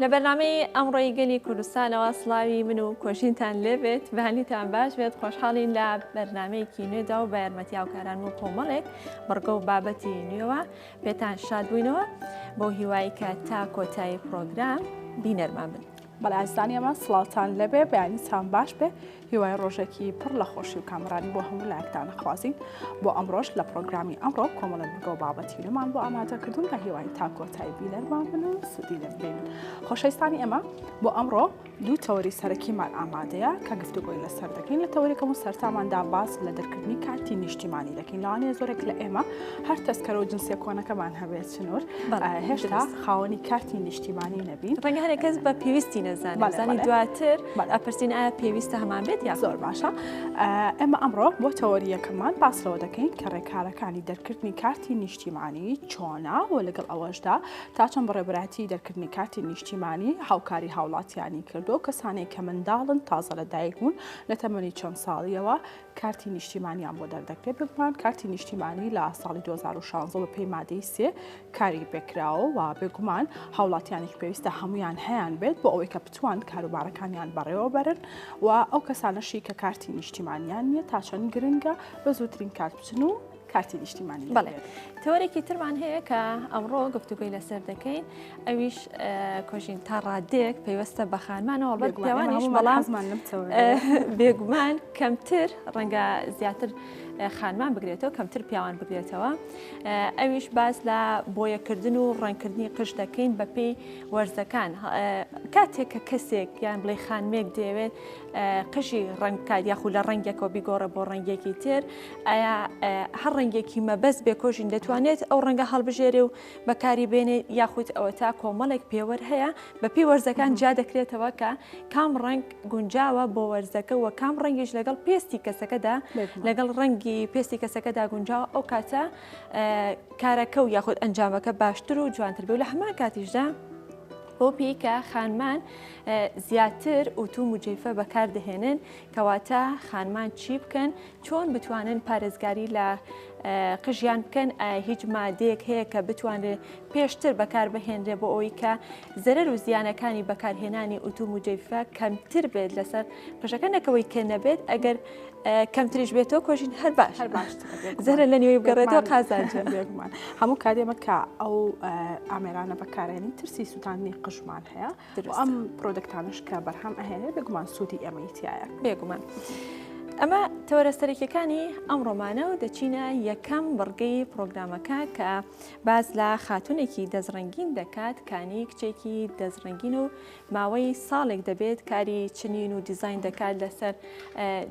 لبرنامه ئەمڕۆی گەلی کوردستانەوە سڵاوی من و کۆژینتان لێبێت بەهانیتان باش بێت خۆشحاڵین لە بەرنمەیەکی نوێدا و بە یارمەتی هاوکاران و کۆمەڵێک بەڕگە و بابەتی نوێوە پێتان شاد بووینەوە بۆ هیوایی کە تا کۆتایی پرۆگرام بینەرمان بن. بەڵازدانی ئەمە سڵاوتان لەبێ بەیانیتان باش بێ هیوای ڕۆژێکی پڕ لە خۆشی و کامرانی بۆ هەموو لایەکتان نەخوازیین بۆ ئەمڕۆژ لە پرۆگرامی ئەمڕۆ کۆمەڵە بگە و بابەتینەمان بۆ ئامادە کردوون کە هیوای تا کۆتایی بینەرمان بن و سودی لەبێنن. خۆشەویستانی ئەمە بۆ ئەمڕۆ دوو تەوەری سەرەکیمان ئامادەیە کە گفتوگۆی لەسەر دەکەین. لە تەوەریەکەم و سەرتاماندا باس لە دەرکردنی کارتی نیشتیمانی دەکەین. لەوانەیە زۆرێک لە ئێمە هەر تەسکەرە و جنسیە کۆنەکەمان هەبێت چنوور هێشتا خاوەنی کارتی نیشتیمانی نەبین. ڕەنگە هەرێک کەس بە پێویستی نەزانێت زانی دواتر ئەپرسین ئایا پێویستە هەمان بێت یا زۆر باشە. ئێمە ئەمڕۆ بۆ تەوەریەکەمان باسەوە دەکەین کە ڕێکارەکانی دەرکردنی کارتی نیشتیمانی چۆنا و لەگەڵ ئەوەشدا تا چەند بەڕێبەتی دەرکردنی کارتی نیشتیمانی هاوکاری هاوڵاتیانی کردو کەسانێک کە منداڵن تازە لەدایک بوون لە تەمەنی چەند ساڵیەوە کارتی نیشتیمانیان بۆ دەردەکرێت. بگومان کارتی نیشتیمانی لە ساڵی 2016 بە پێی مادەی 3 کاری پێکراوە و بێگومان هاوڵاتیانێک پێویستە هەمویان هەیان بێت بۆ ئەوەی کە بتوان کاروبارەکانیان بەڕێوە بەرن و ئەو کەسانەشی کە کارتی نیشتیمانیان نییە تا چەند گرنگە بە زووترین کات بچن و کارتی نیشتیمانی. بەڵێ تەوەرێکی ترمان هەیە کە ئەمڕۆ گفتوگۆی لەسەر دەکەین ئەویش کۆژین تا ڕادێک پێوەستە بە خانمانەوە بەڵام بێگومان کەمتر ڕەنگە زیاتر خانمان بگرێتەوە کەمتر پیاوان بگرێتەوە. ئەویش باز لە بۆیەکردن و ڕەنگکردنی قژ دەکەین بە پێی وەرزەکان. کاتێک کە کەسێک یان بڵێ خانمێک دەوێت قژی ڕەنگکات یاخود لە ڕەنگێکەوە بیگۆڕە بۆ ڕەنگێکی تر ئایا هەر ڕەنگێکی مەبەست بێ کۆژین دەتوانێت ئەو ڕەنگە هەڵبژێرێ و بەکاری بێنێت یاخود ئەوە تا کۆمەڵێک پێوەەر هەیە بە پێی وەرزەکان جا دەکرێتەوە کە کام ڕەنگ گونجاوە بۆ وەرزەکە و کام ڕەنگیش لەگەڵ پێستی کەسەکەدا لەگەڵ ڕەنگی پێستی کەسەکەدا گونجاوە ئەو کاتە کارەکە و یاخود ئەنجامەکە باشتر و جوانتر بێ و لە هەمان کاتیشدا بۆ پێیکە خانمان زیاتر ئوتوم و جێفە بەکار دەهێنن کەواتە خانمان چی بکەن چۆن بتوانن پارێزگاری لە قژیان بکەن هیچ مادەیەک هەیە کە بتوانێت پێشتر بەکار بهێنرێ بۆ ئەوی کە زەرەر و زیانەکانی بەکارهێنانی ئوتوم و جێفە کەمتر بێت لەسەر قژەکە نەکەوەی کە نەبێت ئەگەر کەمتریش بێتەوە کۆژین هەر باش زەرە لە نیوەی بگەڕێتەوە قازانجە بێگومان هەموو کاتێمە کە ئەو ئامێرانە بەکارێنی ترسی سووتانی قژمان هەیە ئەم پرۆدەکتانش کە بەرهەم ئەهێنێ بێگومان سوودی ئەمەیتیایە بێگومان. ئەمە تەوەرە سەرەکیەکانی ئەم ڕۆمانە و دەچینە یەکەم بڕگەی پرۆگرامەکە کە باز لە خاتونێکی دەزڕەنگین دەکات کانی کچێکی دەزڕەنگین و ماوەی ساڵێک دەبێت کاری چنین و دیزاین دەکات لەسەر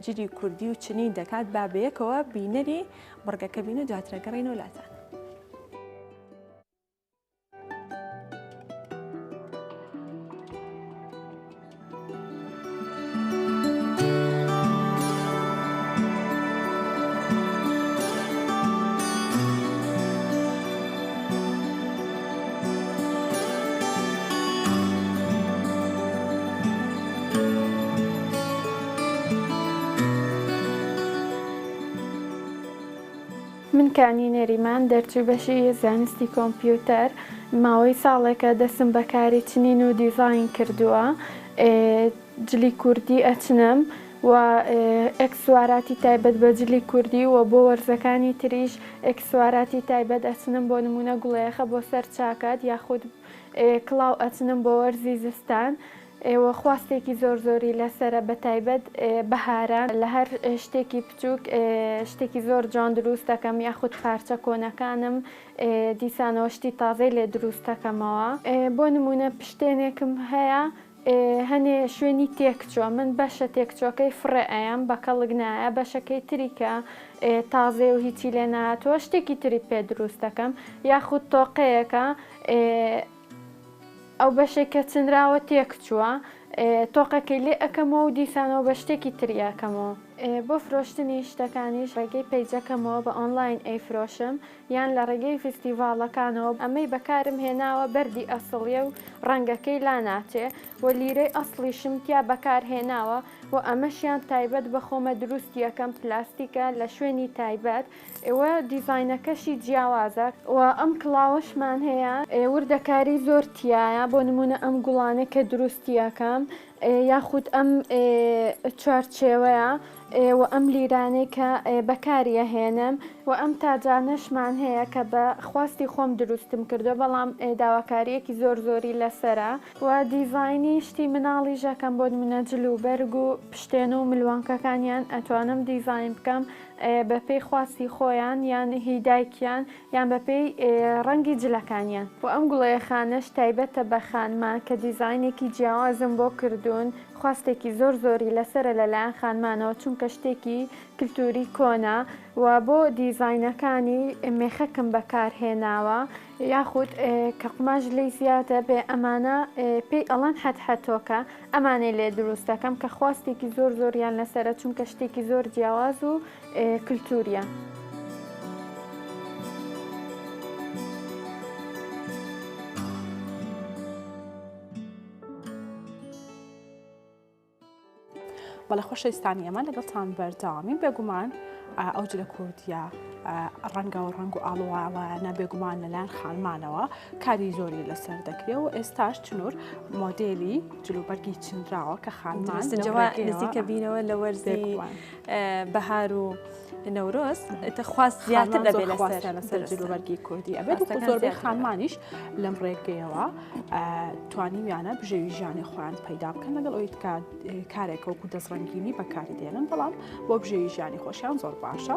جلی کوردی و چنین دەکات با بەیەکەوە بینەری بڕگەکە بین و دواترەگەڕین وڵاتان. من کانی نەریمان دەرچوو بەشی زانستی کۆمپیوتەر ماوەی ساڵێکە دەسم بەکاری چنین و دیزاین کردووە جلی کوردی ئەچنم و ئەکسسواراتی تایبەت بە جلی کوردی و بۆ وەرزەکانی تریش ئەکسسواراتی تایبەت ئەچنم بۆ نمونە گوڵەیەخە بۆ سەر چاکات یاخود کڵاو ئەچنم بۆ وەرزی زستان. ئێوە خواستێکی زۆر زۆری لەسرە بە تایبەت بەهاران لە هەر شتێکی بچووک شتێکی زۆر جوان دروست دەکەم یاخود پارچە کۆنەکانم دیسانەوە شتی تازەی لێ دروست دەکەمەوە. بۆ نمونە پشتێنێکم هەیە هەنێ شوێنی تێکچووە من بەشە تێکچۆکەی فڕێ ئەیەم بە کەڵک نایە بەشەکەی تریکە تازێ و هیچی لێ ناتوە شتێکی تری پێ دروست دەکەم یاخود تۆقەیەکە ئەو بەشێکە چنراوە تێکچووە تۆقەکەی لێ ئەەکەمەوە و دیسانەوە بە شتێکی تریاکەمەوە بۆ فرۆشتنی شتەکانیش ڕێگەی پیجەکەمەوە بە ئۆنلاین ئەیفرۆشم یان لە ڕێگەی فستیڤالەکانەوە ئەمەی بەکارم هێناوە بەردی ئەسڵیە و ڕەنگەکەی لا ناچێ و لیرەی ئەسڵیشم تیا بەکارهێناوە و ئەمەشیان تایبەت بە خۆمە دروستی یەکەم پلاستیکە لە شوێنی تایبەت ئێوە دیزاینەکەشی جیاوازە و ئەم کڵاوەشمان هەیە وردەکاری زۆر تایە بۆ نمونە ئەم گوڵانە کە دروستی یەکەم یاخود ئەم چوارچێوەیە و ئەم لیرانەی کە بەکاریە هێنم و ئەم تاجانەشمان هەیە کە بە خواستی خۆم دروستم کردو بەڵام داواکاریەکی زۆر زۆری لەسرە و دیزاینی شتی مناڵی ژەکەم بۆ نمونە جلوبەرگ و پشتێن و ملوانکەکانیان ئەتوانم دیزاین بکەم بە پێی خواستی خۆیان یان هیدایکیان یان بە پێی ڕەنگی جلەکانیان و ئەم گوڵەیە خانەش تایبەتە بە خانمان کە دیزاینێکی جیاوازم بۆ کردوون خواستێکی زۆر زۆری لەسرە لەلایەن خانمانەوە چونکە شتێکی کللتوری کۆنا و بۆ دیزاینەکانی مێخەکەم بەکارهێناوە یاخود کە قماش لی زیاتە بێ ئەمانە پێی ئەڵەن حەتحەتۆکە ئەمانەی لێ دروستەکەم کە خواستێکی زۆر زۆریان لەسرە چونکە شتێکی زۆر جیاواز و کللتوریە. بەڵێ خۆشەویستانی ئەمە لەگەڵتان بەردەوامی بێگومان ئەو جلە کوردیە ڕەنگە و ڕنگ و ئاڵواڵانە بێگومان لەلایەن خانمانەوە کاری زۆری لەسەر دەکرێت و ئێستاش چنوور مۆدێلی جلوبەرگی چنراوە کە خانمان نزیکە بینەوە لە وەرزی بەهار و نەورۆز خواست زیاتر دەبێت لەسەر جلوبەرگی کوردی ئەبێت و زۆربەی خانمانیش لەم ڕێگەیەوە توانیویانە بژێوی ژیانی خۆیان پەیدا بکەن لەگەڵ ئەوەی کارێکە وەکو دەستڕەنگینی بەکاری دێنن بەڵام بۆ بژێوی ژیانی خۆشیان زۆر باشە.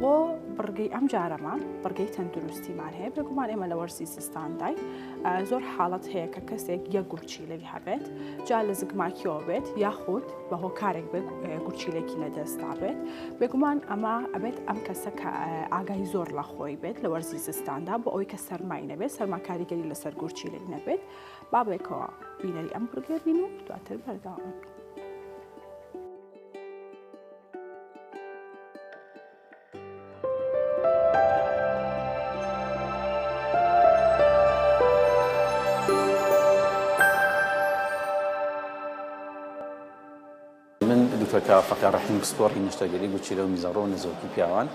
بۆ بڕگەی ئەم جارەمان بڕگەی تەندروستیمان هەیە بێگومان ئێمە لە وەرزی سیستاندای زۆر حاڵەت هەیە کە کەسێک یەک گورچیلەوی هەبێت جا لە زگماکیەوە بێت یاخود بە هۆکارێک بێت گورچیلێکی لەدەستا بێت بێگومان ئەمە ئەبێت ئەم کەسە کە ئاگای زۆر لە خۆی بێت لە وەرزی سیستاندا بۆ ئەوەی کە سەرمای نەبێت سەرماکاریگەری لەسەر گورچیلەی نەبێت با بێکەوە بینەری ئەم بڕگەبین و دواتر بەرداوام. دکتۆر فەقیر ڕەحیم پسپۆڕی نیشتەگەری گوچیلە و میزەڕۆ و نزۆکی پیاوان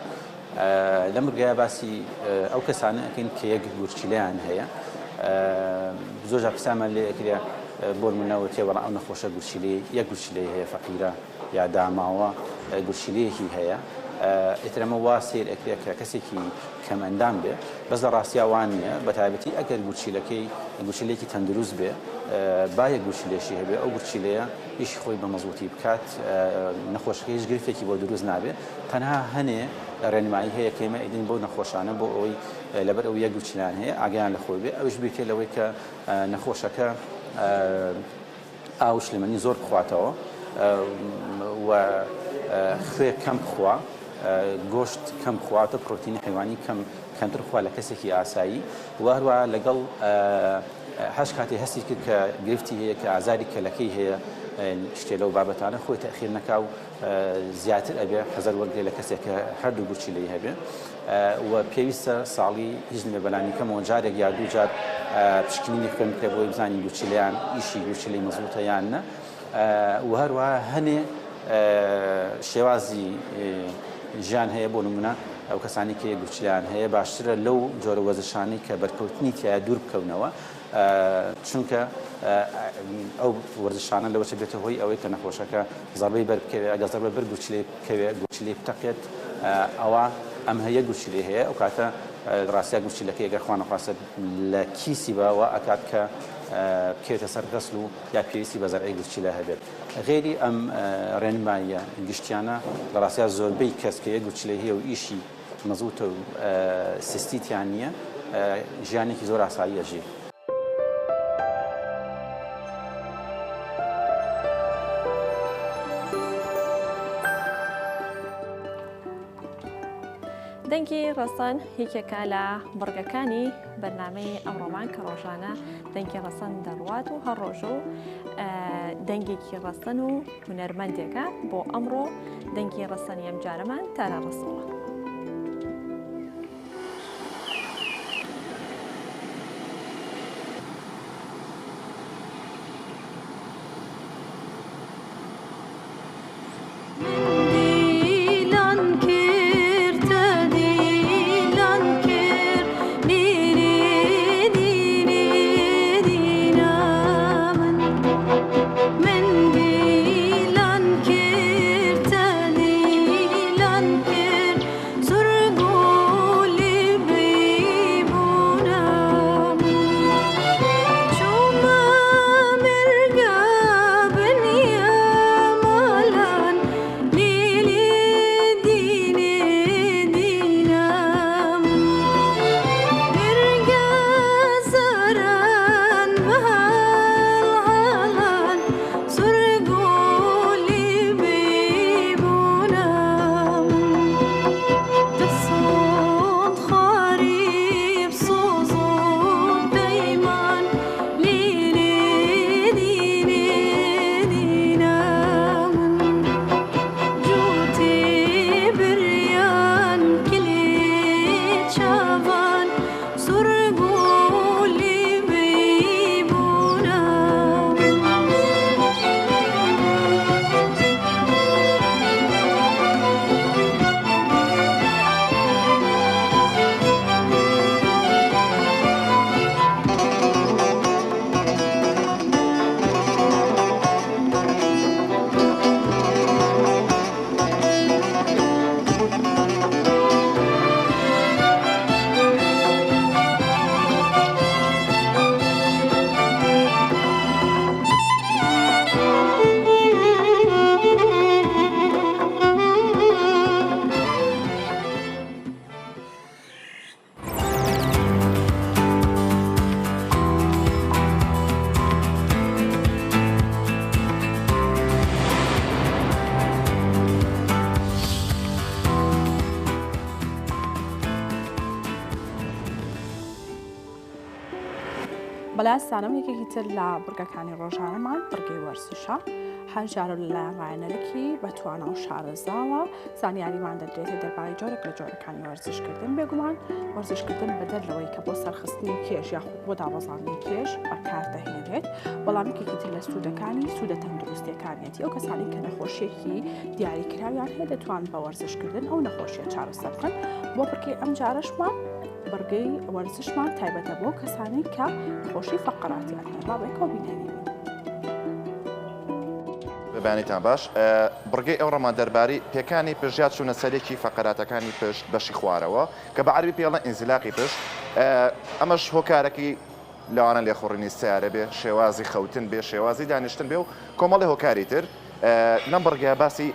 لەم ڕگایە باسی ئەو کەسانە ئەکەین کە یەک گورچیلەیان هەیە زۆر جار قسامان لێ ئەکرێ بۆ نمونەوە تێوەڕە ئەو نەخۆشە گورچیلەی یەک گورچیلەی هەیە فەقیرە یا داماوە گورچیلەیەکی هەیە ئێترەمە وا سیر ئەکرێ کە کەسێکی کەم ئەندام بێ بەس لە ڕاستیاوان نیە بەتایبەتی ئەگەر گورچیلەیەکی تەندروست بێ با یەک گورچیلێشی هەبێ ئەو گورچیلەیە ئیشی خۆی بە مەزبوطی بکات نەخۆشەکە هیچ گرفتێکی بۆ دروست نابێ تەنها هەنێ ڕێنمایی هەیە کەمە ئیدین بۆ نەخۆشانە بۆ ئەوەی لەبەر ئەو یەک گورچیلان هەیە ئاگیان لە خۆی بێ ئەوش بێتێ لەوەی کە نەخۆشەکە ئاو شلمەنی زۆر بخواتەوە و خوێ کەم بخوا گۆشت کەم بخواتە پرۆتینی حیوانی کەمتر خوا لە کەسێکی ئاسایی و هەروە لەگەڵ هەش کاتی هەستی کرد کە گرفتی هەیە کە ئازاری کەلەکەی هەیە شتێ لەو بابەتانە خۆی تەخیر نەکا و زیاتر ئەبێ حەزەر وەرگێ لە کەسێک کە هەردوو گورچیلەی هەبێ و پێویستە ساڵی هیچ نوێ بەلانی کەمەوە جارێک یا دوو جار پشکنینی بکەن بکرێ بۆی بزانین گورچیلەیان ئیشی گورچیلەی مەزبوطە یان نە و هەروە هەنێ شێوازی ژیان هەیە بۆ نمونە ئەو کەسانی کە گورچیلیان هەیە باشترە لەو جۆرە وەزشانەی کە بەرکەوتنی تیا دوور بکەونەوە چونکە ئەو وەرزشانە لەوەچە بێتە هۆی ئەوەی کە نەخۆشەکە زەربەی بەربکەوێت ئەگە زەربە بەر گورچیلەی بکەوێت گورچیلەی بتەقێت ئەوە ئەم هەیە گورچیلەی هەیە ئەو کاتە ڕاستیا گورچیلەکەی ئەگەر خوا نەخواستە لە کیسی بەوە ئەکات کە بکەوێتە سەر غەسڵ و یا پێویستی بە زەرعی گورچیلە هەبێت غێری ئەم ڕێنماییە گشتیانە لە ڕاستیا زۆربەی کەس کە یەک گورچیلەی هەیە و ئیشی مەزبوطە و سیستیتیان نییە ژیانێکی زۆر ئاسایی ئەژێ. دەنگی ڕەسەن یەکێکە لە بڕگەکانی بەرنامەی ئەمڕۆمان کە ڕۆژانە دەنگی ڕەسەن دەڕوات و هەر ڕۆژ و دەنگێکی ڕەستن و هونەرمەندێکە بۆ ئەمڕۆ دەنگی ڕەستنی ئەم جارەمان تارا ڕسوڵە. بەلایستانم یەکێکی تر لە بڕگەکانی ڕۆژانەمان بڕگەی وەرزشە. هەر جارە لەلایەن ڕایەنەرەکی بەتوانە و شارەزاوە زانیاریمان دەدرێتە دەربارەی جۆرێک لە جۆرەکانی وەرزشکردن. بێگومان وەرزشکردن بەدەرەوەی کە بۆ سەرخستنی کێش یاخود بۆ دابەزاندنی کێش بەکاردەهێنرێت. بەڵامێکێکی تر لە سوودەکانی سوودە تەندروستیەکانیەتی ئەو کەسانی کە نەخۆشیێکی دیاریکراویان هەیە دەتوانن بە وەرزشکردن ئەو نەخۆشیە چارەسەر بکەن. بۆ بڕگەی ئەم جارەشمان بڕگەی وەرزشمان تایبەتە بۆ کەسانی کە نەخۆشی فەقەراتیان هەیە. با بێکەوە بینێنین. بەیانیتان باش. بڕگەی ئەوڕەمان دەربارەی پێکانی پژات چوونە سەرێکی فەقەراتەکانی پشت بەشی خوارەوە کە بە عەربی پێڵە ئینزیلاقی پشت. ئەمەش هۆکارێکی لەوانە لێخوڕینی سیارە بێ، شێوازی خەوتن بێ، شێوازی دانیشتن بێ و کۆمەڵی هۆکاری تر. لەم بڕگەیە باسی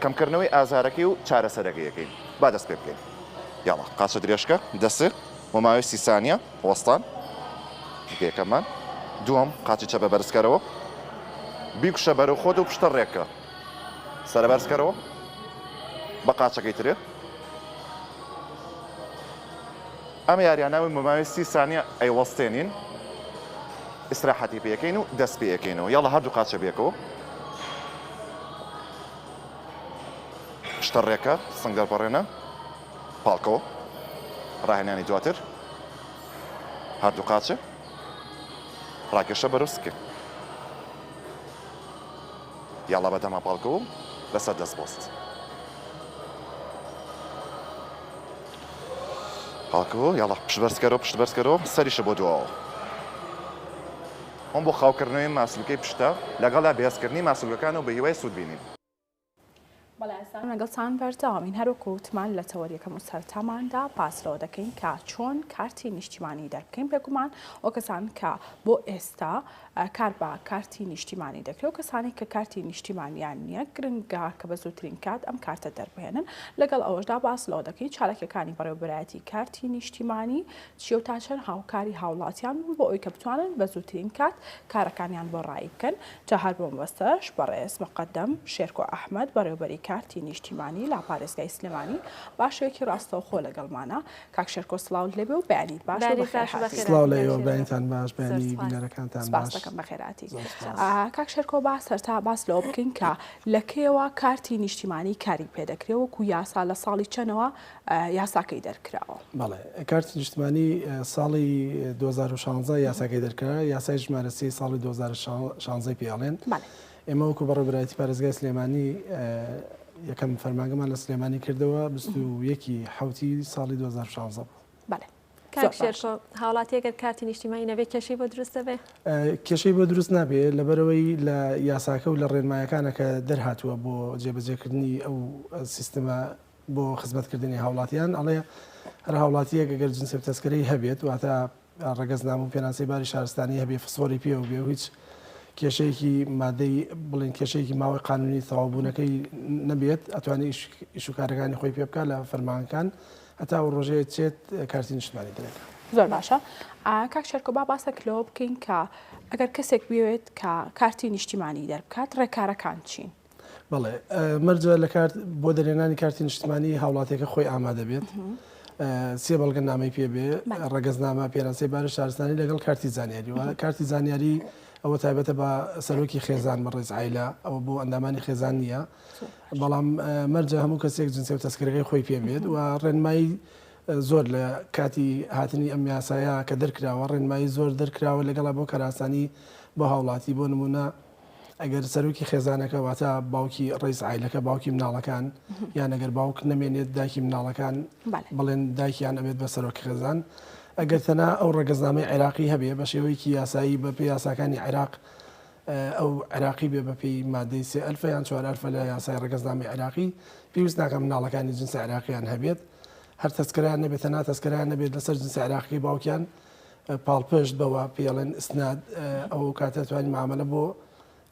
کەمکردنەوەی ئازارەکەی و چارەسەرەکەیەکەین. با دەست پێ بکەین. یاڵا قاچە درێژکە دەست بۆ ماوەی 30 سانیە وەستان. یەکەمان. دووەم قاچی چەپە بەرزکەرەوە. بیکوشە بەرەو خۆت و پشتە ڕێکە. سەرە بەرزکەرەوە. بە قاچەکەی ترێ. ئەمە یاریاناوی ماماوەی 30 سانیە ئەیوەستێنین. ئیسراحەتی پێەکەین و دەست پێەکەینەوە. یاڵا هەردوو قاچە بێکەوە. پشتە ڕێکە سنگەر بەڕێنە. پاڵکەوە. ڕاهێنانی دواتر. هەردوو قاچە. ڕاکێشە بەرەو سکە. یاڵا بەدەما پاڵکەوە لەسەر دەست بۆست. پاڵکەوە یاڵا پشت بەرزکەرەوە پشت بەرزکەرەوە سەریشە بۆ دووەوە. ئەم بۆ خاوکردنەوەی ماسلوکەی پشتە لەگەڵا بێزکردنی ماسلوکەکان و بە هیوای سوود بینین. بەڵێستان لەگەڵتان بەردەوامین هەروەکو وتمان لە تەوەریەکەم و سەرتاماندا پاسلەوە دەکەین کە چۆن کارتی نیشتیمانی دەربکەین. بێگومان ئەو کەسان کە بۆ ئێستا کار بە کارتی نیشتیمانی دەکرێت و کەسانی کە کارتی نیشتیمانیان نییە گرنگە کە بە زووترین کات ئەم کارتە دەربهێنن. لەگەڵ ئەوەشدا باسلەوە دەکەین چالەکەکانی بەڕێوەبەرایەتی کارتی نیشتیمانی چیە و تا چەند هاوکاری هاوڵاتیان بوو بۆ ئەوی کە بتوانن بە زووترین کات کارەکانیان بۆ ڕای بکەن. جا هەر بۆ مەبەستەش بەڕێز مقدم شێرکۆ ئەحمەد بەڕێوەبەری کارتی کارتی نیشتیمانی لا پارێزگای سلێمانی باشەیەکی ڕاستەوخۆ لەگەڵمانە کاک شێرکۆ سڵاو لێبێ و بەیانیت باش سڵاو لێەوە بەیانتان باش بەیانی بینەرەکانتان باش دەکەم بەخێراتی کاک شێرکۆ سەرتا باس لەوە بکەین کە لەکەیەوە کارتی نیشتیمانی کاری پێدەکرێەوە و یاسا لە ساڵی چەنەوە یاساکەی دەرکراوە بەڵێ کارتی نیشتیمانی ساڵی 2016 یاساکەی دەرکرا یاسای ژمارە 3 ساڵی 2016 پێڵێن ئێمە وەکو بەڕێوەبەرایەتی پارێزگای سلێمانی یەکەم فەرمانگەمان لە سلێمانی کردەوە 21 حوتی ساڵی 2016 بوو. کاک شێرکۆ هاوڵاتیەگەر کارتی نیشتیمانی نەبێت کێشەی بۆ دروست دەبێت؟ کێشەی بۆ دروست نابێت لەبەرەوەی لە یاساکە و لە ڕێنمایەکانە کە دەرهاتووە بۆ جێبەجێکردنی ئەو سیستەمە بۆ خزمەتکردنی هاوڵاتیان ئەڵێ هەر هاوڵاتیەک ئەگەر جنسێ تەسکەرەی هەبێت واتە ڕەگەزنامە و پێناسەی باری شارستانی هەبێ فسۆری پێ و بێ و هیچ کێشەیەکی مادەی بڵین کێشەیەکی ماوەی قانونی تەواوبوونەکەی نەبێت ئەتوانێت ئیشوکارەکانی خۆی پێ بکە لە فەرمانەکان هەتا و ڕۆژەیە چێت کارتی نیشتیمانی دەرێت. زۆر باشە کاک شێرکۆ باسە کلەوە بکەین کە ئەگەر کەسێک بوێت کە کارتی نیشتیمانی دەربکات ڕێکارەکان چین؟ بەڵێ مەرجە لە کارت بۆ دەرێنانی کارتی نیشتیمانی هاوڵاتێکە خۆی ئامادە بێت سێ بەڵگەنامەی پێبێ ڕەگەزنامە پێناسەی باری شارستانی لەگەڵ کارتی زانیاری و کارتی زانیاری ئەوە تایبەتە بە سەرۆکی خێزان بەڕێز عایلە ئەوە بۆ ئەندامانی خێزان نییە بەڵام مەرجە هەموو کەسێک جنسێ و تەسکەرەکەی خۆی پێبێت و ڕێنمایی زۆر لە کاتی هاتنی ئەم یاسایە کە دەرکراوە ڕێنمایی زۆر دەرکراوە لەگەڵا بۆ کەراسانی بۆ هاوڵاتی بۆ نمونە ئەگەر سەرۆکی خێزانەکە واتە باوکی ڕێز عایلەکە باوکی مناڵەکان یان ئەگەر باوک نەمێنێت دایکی مناڵەکان بڵێن دایکیان ئەبێت بە سەرۆکی خێزان ئەگەر تەنها ئەو ڕێگەزنامەی عێراقی هەبێ بە شێوەیەکی یاسایی بە پێی یاساکانی عێراق ئەو عێراقی بێ بە پێی مادەی 3 یان 4 لە یاسای ڕێگەزنامەی عێراقی پێویست ناکەم مناڵەکانی جنسی عێراقیان هەبێت هەر تەسکەران نەبێت تەنها تەسکەران نەبێت لەسەر جنسی عێراقی باوکیان پاڵپشت بەوە پێڵێن ئسناد ئەو کاتە توانین معاملە بۆ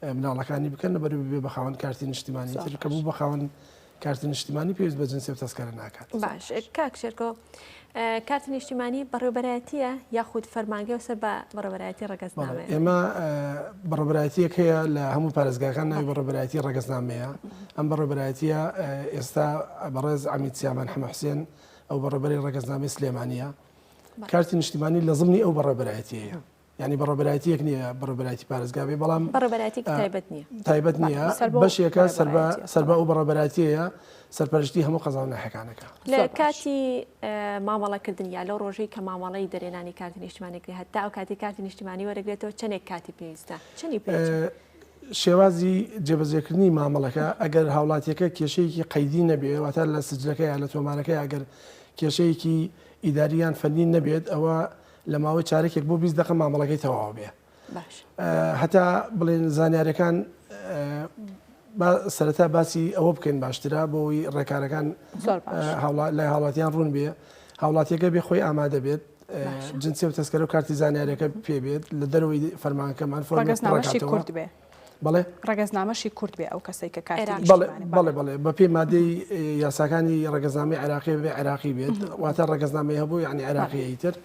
مناڵەکانی بکەن لەبەر بێ بە خاوەن کارتی نیشتیمانی تر کە بوو بە خاوەن کارتی نیشتیمانی پێویست بە جنسێ و تەسکەرە ناکات. باش کاک شێرکۆ کارتی نیشتیمانی بەڕێوەبەرایەتیە یاخود فەرمانگە و سەر بە بەڕێوەبەرایەتی ڕەگەزنامەیە؟ ئێمە بەڕێوەبەرایەتیەک هەیە لە هەموو پارێزگاکان ناوی بەڕێوەبەرایەتی ڕەگەزنامەیە ئەم بەڕێوەبەرایەتیە ئێستا بەڕێز عەمید سیامان حەمە حوسێن ئەو بەڕێوەبەری ڕەگەزنامەی سلێمانیە کارتی نیشتیمانی لە ضمنی ئەو بەڕێوەبەرایەتیەیە یعنی بەڕێوەبەرایەتیەک نییە بەڕێوەبەرایەتی پارێزگابێ بەڵام بەڕێوەبەرایەتی تایبەت نییە بەشێکە سەر بە ئەو بەڕێوەبەرایەتیەیە سەرپەرشتی هەموو قەزا و ناحەکانەکە لە کاتی مامەڵەکردن یا لەو ڕۆژەی کە مامەڵەی دەرێنانی کارتی نیشتیمانیکرێ هەتا ئەو کاتی کارتی نیشتیمانی وەرەگرێتەوە چەندێک کاتی پێویستە چەندی شێوازی جێبەجێکردنی مامەڵەکە ئەگەر هاوڵاتیەکە کێشەیەکی قەیدی نەبێت واتە لە سجلەکە یا لە تۆمارەکەی ئەگەر کێشەیەکی ئیداریان فەنی نەبێت ئەوە لە ماوەی چارێکێک بۆ 20 دقیقە مامەڵەکەی تەواو بێ هەتا بڵێن زانیاریەکان سەرەتا باسی ئەوە بکەین باشترا بۆی ڕێکارەکان لای هاوڵاتیان ڕوون بێ هاوڵاتیەکە بێ خۆی ئامادە بێت جنسێ و تەسکەرە و کارتی زانیاریەکە پێبێت لە دەرەوەی فەرمانەکەمان ڕەگەزنامەشی کورد بێ بەڵێ ڕەگەزنامەشی کورد بێ ئەو کەسێک کە کارتی بەڵێ بە پێی مادەی یاساکانی ڕەگەزنامەی عێراقی بێ عێراقی بێت واتە ڕەگەزنامەی هەبوو یعنی عێراقی تر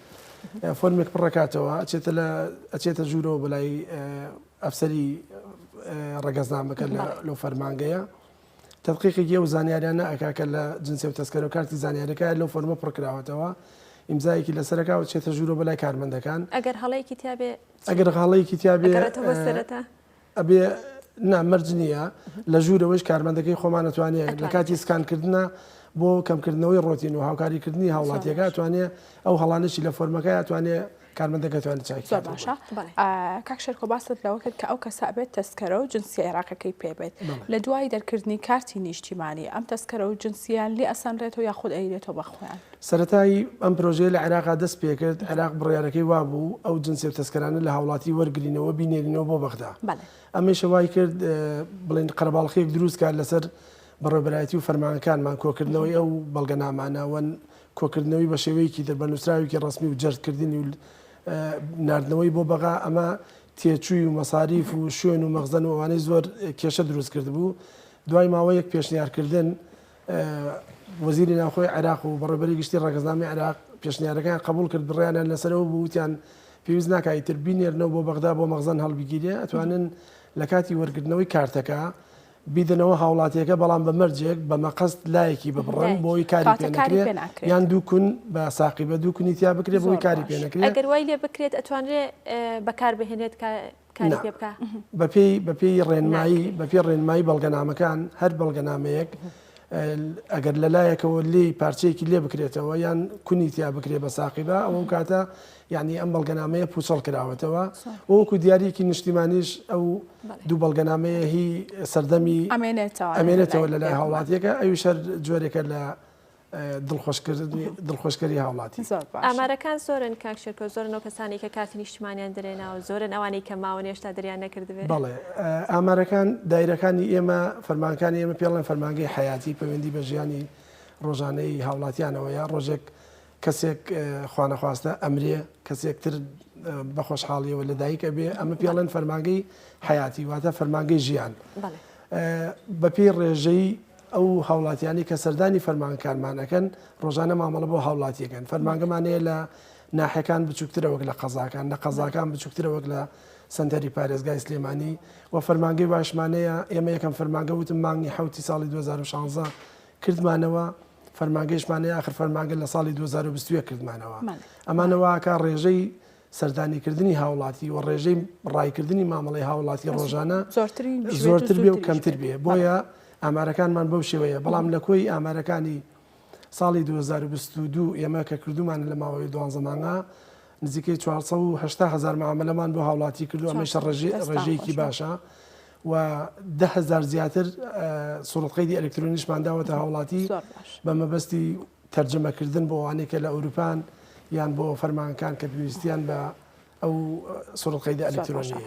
فۆرمێک پڕەکاتەوە ئەچێتە ژوورەوە بەلای ئەفسەری ڕەگەزنامەکە لەو فەرمانگەیە تەدقیقێکی ئەو زانیاریانە ئەکاکە لە جنسێ و تەسکەرە و کارتی زانیاریەکە لەو فۆرمە پڕکراوەتەوە ئیمزایەکی لەسەرەکەوە چێتە ژوورەوە بەلای کارمەندەکان ئەگەر هەڵەیەکی تیابێ ئەگەر هەڵەیەکی تیابێ ئەبێ نامەرج نییە لە ژوورەوەش کارمەندەکەی خۆمان نەتوانێت لە کاتی سکانکردنە بۆ کەمکردنەوەی ڕۆتین و هاوکاریکردنی هاوڵاتیەکە توانێت ئەو هەڵانشی لە فۆرمەکە توانێت کارمەندەکە توانێت چاکی باشە کاک شێرکۆ باست لەوە کرد کە ئەو کەسە ئەبێت تەسکەرە و جنسی عێراقەکەی پێبێت لە دوای دەرکردنی کارتی نیشتیمانی ئەم تەسکەرە و جنسیان لێ ئەسانرێتەوە یاخود ئەیرێتەوە بەخۆیان سەرەتایی ئەم پرۆژەیە لە عێراقا دەست پێکرد عێراق بڕیارەکەی وا بوو ئەو جنسی و تەسکەرانە لە هاوڵاتی وەرگرینەوە بینێرینەوە بۆ بەغدا ئەمەشە وای کرد بڵێن قەرەباڵخەیەک دروستکار لەسەر بەڕێوەبەرایەتی و فەرمانەکانمان کۆکردنەوەی ئەو بەڵگەنامانەوەن کۆکردنەوەی بە شێوەیەکی دەربەنووسراوێکی ڕسمی و جەردکردنی و ناردنەوەی بۆ بەغا ئەمە تێچووی و مەساریف و شوێن و مەغزن و ئەوانەی زۆر کێشە دروست کرد بوو دوای ماوەیەک پێشنیارکردن وەزیری ناوخۆی عێراق و بەڕێوەبەری گشتی ڕەگەزنامەی عێراق پێشنیارەکان قبول کرد بڕیانیان لەسەرەوە بوو وتیان پێویست ناکایتر بینێرنەوە بۆ بەغدا بۆ مەغزن هەڵبگیرێ ئەتوانن لە کاتی وەرگرتنەوەی کارتەکە بیدنەوە هاوڵاتیەکە بەڵام بە مەرجێک بە مەقەست لایەکی ببڕن بۆی کاری پێ نەکرێت یان دووکون بە ساقی بە دووکونی تیا بکرێت بۆی کاری پێ نەکرێت ئەگەر وای لێ بکرێت ئەتوانرێت بەکاربهێنێت کاری پێ بکە بەپێی ڕێنمایی بەڵگەنامەکان هەر بەڵگەنامەیەک ئەگەر لەلایەکەوە لێی پارچەیەکی لێ بکرێتەوە یان کونی تیا بکرێت بە ساقیبە ئەوە کاتە یعنی ئەم بەڵگەنامەیە پوچەڵ کراوەتەوە وەکو دیاریکی نیشتیمانیش ئەو دوو بەڵگەنامەیە هی سەردەمی ئەمێنێتەوە لەلای هاوڵاتیەکە ئەویش هەر جۆرێکە لە دڵخۆشکەری هاوڵاتی. ئامارەکان زۆرن کاکشێرکۆ زۆرنەوە کەسانی کە کارتی نیشتیمانیان دەرێناوە زۆرن ئەوانەی کە ماوە هێشتا دەریان نەکردبێت. بەڵێ ئامارەکان دایرەکانی ئێمە فەرمانەکانی ئێمە پێڵێن فەرمانگەی حیاتی پەیوەندی بە ژیانی ڕۆژانەی هاوڵاتیانەوەیە ڕۆژێک کەسێک خوانەخواستە ئەمرێ کەسێکتر بە خۆشحاڵیەوە لەدایکە بێ ئەمە پێڵێن فەرمانگەی حیاتی واتە فەرمانگەی ژیان بەپێی ڕێژەی ئەو هاوڵاتیانی کە سەردانی فەرمانکارمانەکەن ڕۆژانە مامەڵە بۆ هاوڵاتیەکەن فەرمانگەمانەیە لە ناحەکان بچووکترە وەک لە قەزاکان لە قەزاکان بچووکترە وەک لە سنتەری پارێزگای سلێمانی و فەرمانگەی باشمانەیە ئێمە یەکەم فەرمانگە وتم مانگی حوتی ساڵی 2016 کردمانەوە فەرمانگەیشمانەیە آخر فەرمانگە لە ساڵی 2020 کردمانەوە ئەمانەوەکە ڕێژەی سەردانیکردنی هاوڵاتی و ڕێژەی ڕایکردنی مامەڵی هاوڵاتی ڕۆژانە زۆرتر بێ و کەمتر بێ بۆیە ئامارەکانمان بەو شێوەیە بەڵام لە کۆی ئامارەکانی ساڵی 2022 ئێمە کە کردومان لە ماوەی 12 مانگە نزیکەی 480,000 معاملەمان بۆ هاوڵاتی کردو ئەمەش ڕێژەیەکی باشە و 10,000 زیاتر سوڵقەیدی ئەلکترۆنیشمان داوەتە هاوڵاتی بە مەبەستی تەرجەمەکردن بۆ ئەوانەی کە لە ئەوروپان یان بۆ فەرمانەکان کە پێویستیان بە ئەو سوڵقەیدی ئەلکترۆنیە.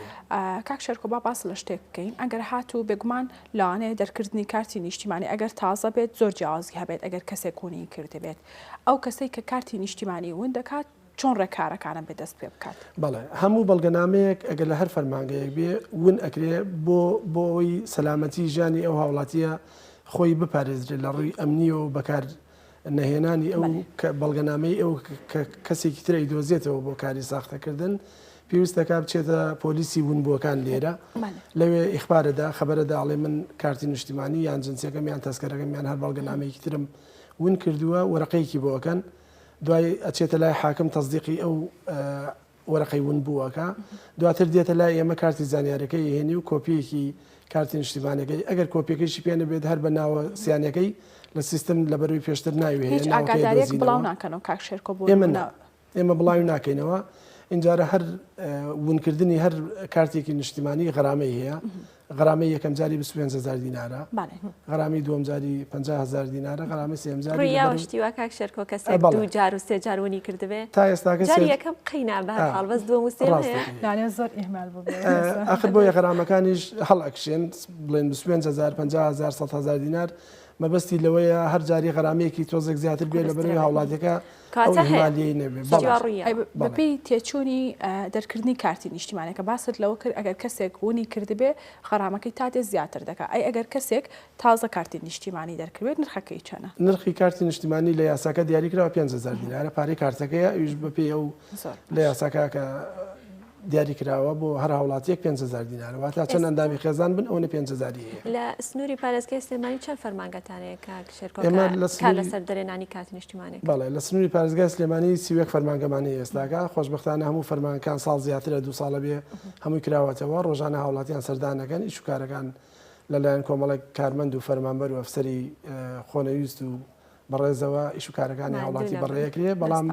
کاک شێرکۆ با باس لە شتێک بکەین ئەگەر هاتوو بێگومان لەوانەیە دەرکردنی کارتی نیشتیمانی ئەگەر تازە بێت زۆر جیاوازی هەبێت ئەگەر کەسێک کۆنی کردبێت ئەو کەسەی کە کارتی نیشتیمانی ون دەکات چۆن ڕێکارەکانە بەدەست پێ بکات. بەڵێ هەموو بەڵگەنامەیەک ئەگەر لە هەر فەرمانگەیەک بێ ون ئەکرێ بۆی سەلامەتی ژیانی ئەو هاوڵاتیە خۆی بپارێزرێت لە ڕووی ئەمنی و بەکار نەهێنانی ئەو بەڵگەنامەی ئەو کەسێکی ترە ئیدۆزێتەوە بۆ کاری ساختەکردن پێویستەکە بچێتە پۆلیسی ونبووەکان لێرە لەوێ ئیخبارەدا خەبەرەدا ئەڵێ من کارتی نیشتیمانی یان جنسیەکەم یان تەسکەرەکەم یان هەر بەڵگەنامەیەکی ترم ون کردووە وەرەقەیەکی بۆەکەن دوای ئەچێتە لای حاکم تەصدیقی ئەو وەرەقەی ون بووەکە دواتر دێتە لای ئێمە کارتی زانیارەکەی هێنی و کۆپیەکی کارتی نیشتیمانەکەی ئەگەر کۆپیەکەیشی پێنە بێت هەر بە ناوە سیانەکەی لە سیستم لە بەروی پێشتر ناوێت هیچ ئاگاداریەک بڵاو ناکەنەوە کاک شێرکۆ بۆ ئێمە بڵاوی ناکەینەوە اینجارە هەر ونکردنی هەر کارتێکی نیشتیمانی غەرامەی هەیە غەرامەی یەکەم جاری 25,000 دینارە غەرامی دووەم جاری 50,000 دینارە غەرامی سێم جاری ڕیاوەشتیوە کاک شێرکۆ کەسێک دوو جار و سێ جار ونی کردبێت تا ئێستاکە جاری یەکەم قەینا بەهەڵ بەس دووەم و سێم هەیە زۆر ئیهمال بوو ئاخر بۆیە غەرامەکانیش هەڵ ئەکشێن بڵێن 25,000 50,000 100,000 دینار مەبەستی لەوەیە هەر جاری غەرامەیەکی تۆزێک زیاتر بێت لە بەروی هاوڵاتەکە ئەومالیەی نەبێت بەپێی تێچوونی دەرکردنی کارتی نیشتیمانەکە باست لەوە کرد ئەگەر کەسێک ونی کردبێ غەرامەکەی تا دێ زیاتر دەکات ئەی ئەگەر کەسێک تازە کارتی نیشتیمانی دەرکردێت نرخەکەی چەنە نرخی کارتی نیشتیمانی لە یاساکە دیاریکراوە 5,000 دینارە پارەی کارتەکەیە ئەویش بەپێی ئەو لە یاساکە کە دیاری کراوە بۆ هەر هاوڵاتیەک 5,000 دینارە واتە چەند ئەندامی خێزان بن ئەوە 5,000 هەیە. لە سنووری پارێزگای سلێمانی چەند فەرمانگەتانەیە کاک شێرکۆ کار لەسەر دەرێنانی کارتی نیشتیمانی؟ بەڵێ لە سنووری پارێزگای سلێمانی 31 فەرمانگەمانی ئێستاکە خۆشبەختانە هەموو فەرمانەکان ساڵ زیاترە 2 ساڵە بێ هەمووی کراوەتەوە ڕۆژانە هاوڵاتیان سەردانەکەن ئیش و کارەکان لەلایەن کۆمەڵێک کارمەند و فەرمانبەر و ئەفسەری خۆنەویست و بەڕێزەوە ئیش و کارەکانی هاوڵاتی بەڕێیەکرێ بەڵام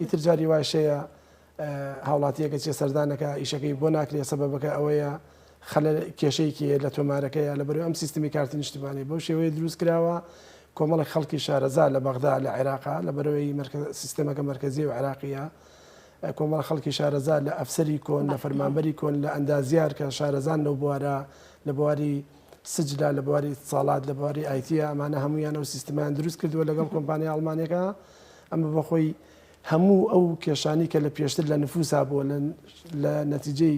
ئیتر جاری واشەیە هاوڵاتیەکە چێ سەردانەکە ئیشەکەی بۆ ناکرێت سەبەبەکە ئەوەیە خەلە کێشەیەکی لە تۆمارەکەیە لە بەروی ئەم سیستمی کارتی نیشتیمانی بەو شێوەیە دروست کراوە کۆمەڵی خەڵکی شارەزا لە بەغدا لە عێراقا لە بەرەوەی سیستەمەکە مرکزی و عێراقیە کۆمەڵ خەڵکی شارەزا لە ئەفسەری کۆن لە فەرمانبەری کۆن لە ئەندازیار کە شارەزان لەو بوارە لە بواری سجلا لە بواری ساڵات لە بواری ئایتیە ئەمانە هەمویان و سیستمان دروست کردووە لەگەڵ کۆمپانی ئەڵمانیەکە ئەمە بەخۆی هەموو ئەو کێشانی کە لە پێشتر لە نفوسا بووە لە نەتیجەی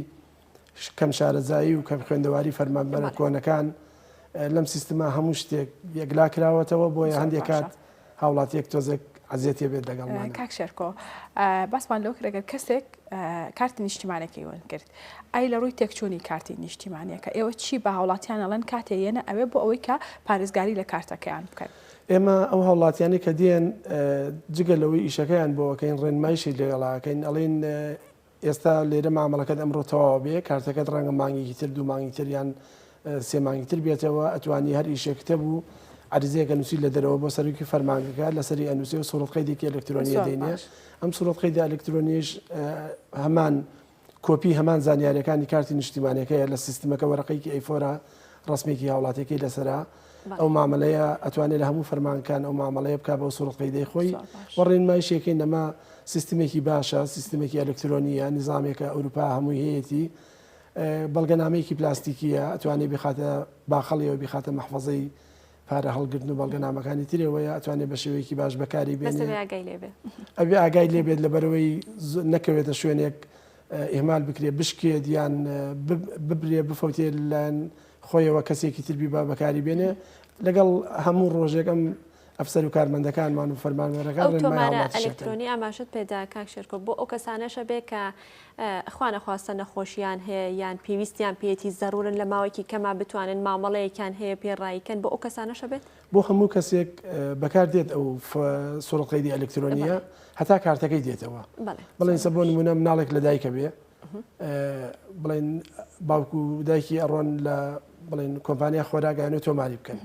کەم شارەزایی و کەم خوێندەواری فەرمانبەرە کۆنەکان لەم سیستما هەموو شتێک یەکلا کراوەتەوە بۆیە هەندێک کات هاوڵاتیەک تۆزێک عزیەتی بێت لەگەڵمان. کاک شێرکۆ باسمان لەو کرێگەر کەسێک کارتی نیشتیمانێکی وەن کرد ئەی لە ڕووی تێکچوونی کارتی نیشتیمانیەکە ئێوە چی بە هاوڵاتیان ئەڵەن کاتێ یەنە ئەوێ بۆ ئەوەی کە پارێزگاری لە کارتەکەیان بکەن. ئێمە ئەو هاوڵاتیانی کە دیێن جگە لەوەی ئیشەکەیان بۆەکەین ڕێنمایشی لێگەڵاکەین ئەڵێن ئێستا لێرە مامەڵەکەت ئەمڕۆ تەواو بێ کارتەکەت ڕەنگە مانگێکی تر 2 مانگی تریان 3 مانگی تر بێتەوە ئەتوانی هەر ئیشێکتە بوو عریزەیەکە نووسی لە دەرەوە بۆ سەرروکی فەرمانگەکە لەسەری ئەنووسی و سوڵەتقەیدێکی ئەلکترۆنیە دێنێ ئەم سوڵەتقەیدە ئەلکترۆنیش هەمان کۆپی هەمان زانیاریەکانی کارتی نیشتیمانیەکەیە لە سیستمەکە وەرەقەیەکی ئەیفۆرە ڕسمێکی هاوڵاتێکی لەسرە ئەو مامەلەیە ئەتوانێت لە هەموو فەرمانکان ئەو مامەڵەیە بک بە سوڵەتقەیدەی خۆی وەڕێنمایشێکەکەی نەما سیستمێکی باشە سیستمێکی ئەلکترۆنیە نظامێکە ئەوروپا هەمووی هەیەی بەڵگەنامەیەکی پلاستیکیە ئەتوانێت بخاتە باخەڵیەوە بخاتە مەحفەزەی پارە هەڵگرتن و بەڵگەنامەکانی ترەوەیە ئەتوانێت بە شێوەیەکی باش بەکاری بێنێ ئەبێ ئاگای لێبێت لەبەرەوەی نەکەوێتە شوێنێک ئێمال بکرێت بشکێت یان ببرێ بفەوتێ لەن خۆیەوە کەسێکی تربی با بەکاری بێنێ لەگەڵ هەموو ڕۆژێکم ئەفسەر و کارمەندەکانمان و فەرمانبەرەکان ئۆتۆمارە ئەلکترۆنی ئاماژت پێدا کاک شێرکۆ بۆ ئەو کەسانەشە بێ کە خوا نەخواستە نەخۆشییان هەیە یان پێویستیان پێێتی زەرورن لە ماوەیەکی کەما بتوانن مامەڵەیەکیان هەیە پێڕایکەن بۆ ئەو کەسانەشە بێت بۆ هەموو کەسێک بەکاردێت ئەو سوڵەتقەیدی ئەلکترۆنیە هەتا کارتەکەی دێتەوە بڵێن سە بۆ نمونە مناڵێک لە دایکە بێ بڵێن باوکو دایکی ئەڕۆن لە بڵێن کۆمپانیا خۆراگەیان و تۆماری بکەن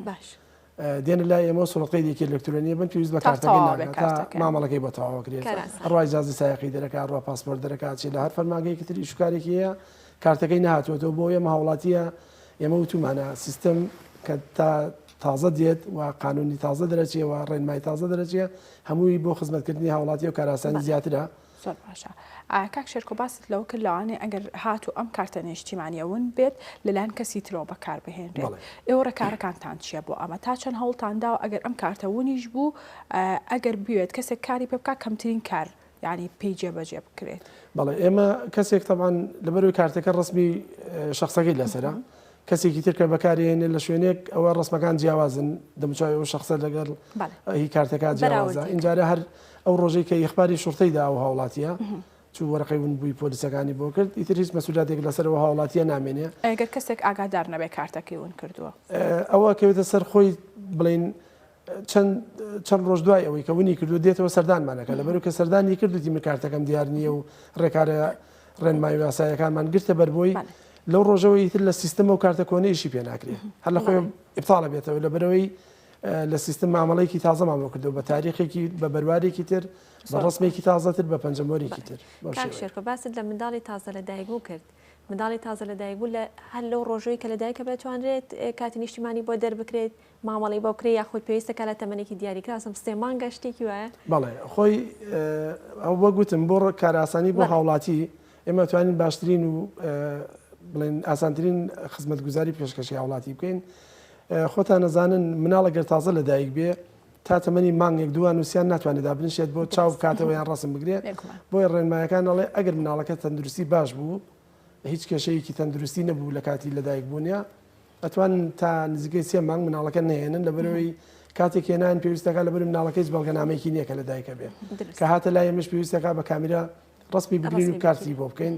دێنە لای ئێمە سوڵەتقەیدێکی ئەلکترۆنیە بن پێویست بە کارتەکەی تا مامەڵەکەی بۆ تەواوکرێت ڕای ئیجازەی سایقی دەرەکات ڕوا پاسپۆرت دەرەکات چی لە هەر فەرمانگەیەکی تری شوکارێکی هەیە کارتەکەی نهاتوێتەوە بۆ ئێمە هاوڵاتیە ئێمە وتومانە سیستم کە تا تازە دێت و قانونی تازە دەرەچێەوە ڕێنمای تازە دەرەچێ هەمووی بۆ خزمەتکردنی هاوڵاتی و کاراسانی زیاترە. زۆر باشە. کاک شێرکۆ باست لەوە کرد لەوانێ ئەگەر هاتو ئەم کارتە نیشتیمانیەون بێت لەلایەن کەسی ترەوە بەکار بهێنرێت ئێوە ڕێکارەکانتان چییە بۆ ئەمە تا چەند هەوڵتاندا و ئەگەر ئەم کارتەونیش بوو ئەگەر بوێت کەسێک کاری پێ بکە کەمترین کار یعنی پێی جێبەجێ بکرێت. بەڵێ ئێمە کەسێک تەمان لەبەروی کارتەکە ڕسمی شخصەکەی لەسرە کەسێکی ترکە بەکارێنێ لە شوێنێک ئەوە ڕسمەکان جیاوازن دەموچای ئەو شخصە لەگەڵ هی کارتەکە جیاوازە اینجارە هەر ئەو ڕۆژەی کە یخباری شورتەیدا ئەو هاوڵاتیە چوو وەرەقەی ون بووی پۆلیسەکانی بۆ کرد ئیتر هیچ مەسئولاتێک لەسەرەوە هاوڵاتیە نامێنێ ئەگەر کەسێک ئاگادار نەبێ کارتەکەی ون کردووە ئەوە کەوێتە سەر خۆی بڵین چەند ڕۆژ دوای ئەوەی کە ونی کردو دێتەوە سەردانمانەکە لەبەرو کە سەردانی کردوتی من کارتەکەم دیار نییە و ڕێکارە ڕێنمایی یاسایەکانمان گرتە بەربۆی لەو ڕۆژەوەی تر لە سیستم و کارتە کۆنەیشی پێ ناکرێت هەر لە خۆی ئبتاڵە بێتەوە لەبەرەوەی لە سیستم مامەڵەیەکی تازە مامۆ کردو بە تاریخێکی بە بەروارێکی تر بە ڕسمێکی تازەتر بە پەنجەمۆرێکی تر. کاک شێرکۆ باست لە منداڵی تازە لە دایکبوو کرد منداڵی تازە لە دایکبوو لە هەر لەو ڕۆژەوەی کە لە دایکە بتوانرێت کاتی نیشتیمانی بۆ دەربکرێت مامەڵی بۆ کرێ یاخۆی پێویستەکە لە تەمەنێکی دیاریکراسم 3 مانگە شتێکی وایە بەڵێ خۆی ئەو بە گوتم بۆ کاراسانی بۆ هاوڵاتی ئێمە توانین باشترین و بڵێن ئاسانترین خزمەتگوزاری پێشکەشی هاوڵاتی بکەین. خۆتان نەزانن مناڵەگەر تازە لە دایک بێ تا تەمەنی مانگێک دووان نووسیان ناتوانێت دابنشێت بۆ چاو کاتەوە یان ڕسم بگرێت بۆی ڕێنمایەکان ئەڵێ ئەگەر مناڵەکە تەندروستی باش بوو هیچ کێشەیەکی تەندروستی نەبوو لە کاتی لە دایک بوونیە ئەتوانن تا نزیکەی 3 مانگ مناڵەکە نهێنن لەبەرەوەی کاتێک هێنان پێویستەکە لەبەر مناڵەکەی بەڵگەنامەیەکی نییە کە لە دایکە بێ کە هاتە لای ئێمەش پێویستەکە بە کامیرا ڕسمی بگرین و کارتی بۆ بکەین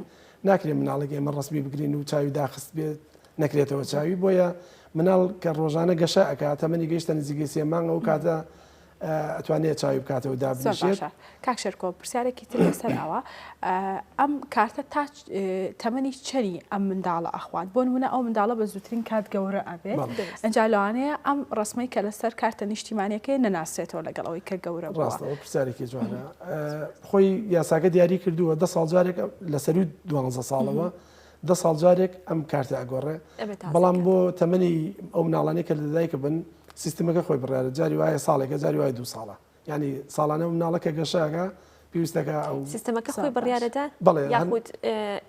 ناکرێت مناڵێک ئێمە ڕسمی بگرین و چاوی داخست بێت نەکرێتەوە چاوی بۆیە مناڵ کە ڕۆژانە گەشە ئەکات تەمەنی گەیشتە نزیکەی 3 مانگ ئەو کاتە ئەتوانێت چاوی بکاتەوە دابنیشێت. کاک شێرکۆ پرسیارێکی تر لەسەر ئەوە ئەم کارتە تا تەمەنی چەری ئەم منداڵە ئەخوات بۆ نمونە ئەو منداڵە بە زووترین کات گەورە ئەبێت ئەنجا لەوانەیە ئەم ڕسمەی کە لەسەر کارتە نیشتیمانیەکەی نەناسێتەوە لەگەڵ ئەوەی کە گەورە ڕاستەوە پرسیارێکی جوانە خۆی یاساکە دیاری کردووە 10 ساڵ جارێک لەسەر 12 ساڵەوە 10 ساڵ جارێک ئەم کارتە ئەگۆڕێ بەڵام بۆ تەمەنی ئەو مناڵانەی کە لە دایکە بن سیستمەکە خۆی بڕیارە جاری وایە ساڵێکە جاری وایە 2 ساڵە ینی ساڵانە مناڵەکە گەشەکە پێویستەکە ئەو سیستمەکە خۆی بڕیارەدا بەڵێ یاخود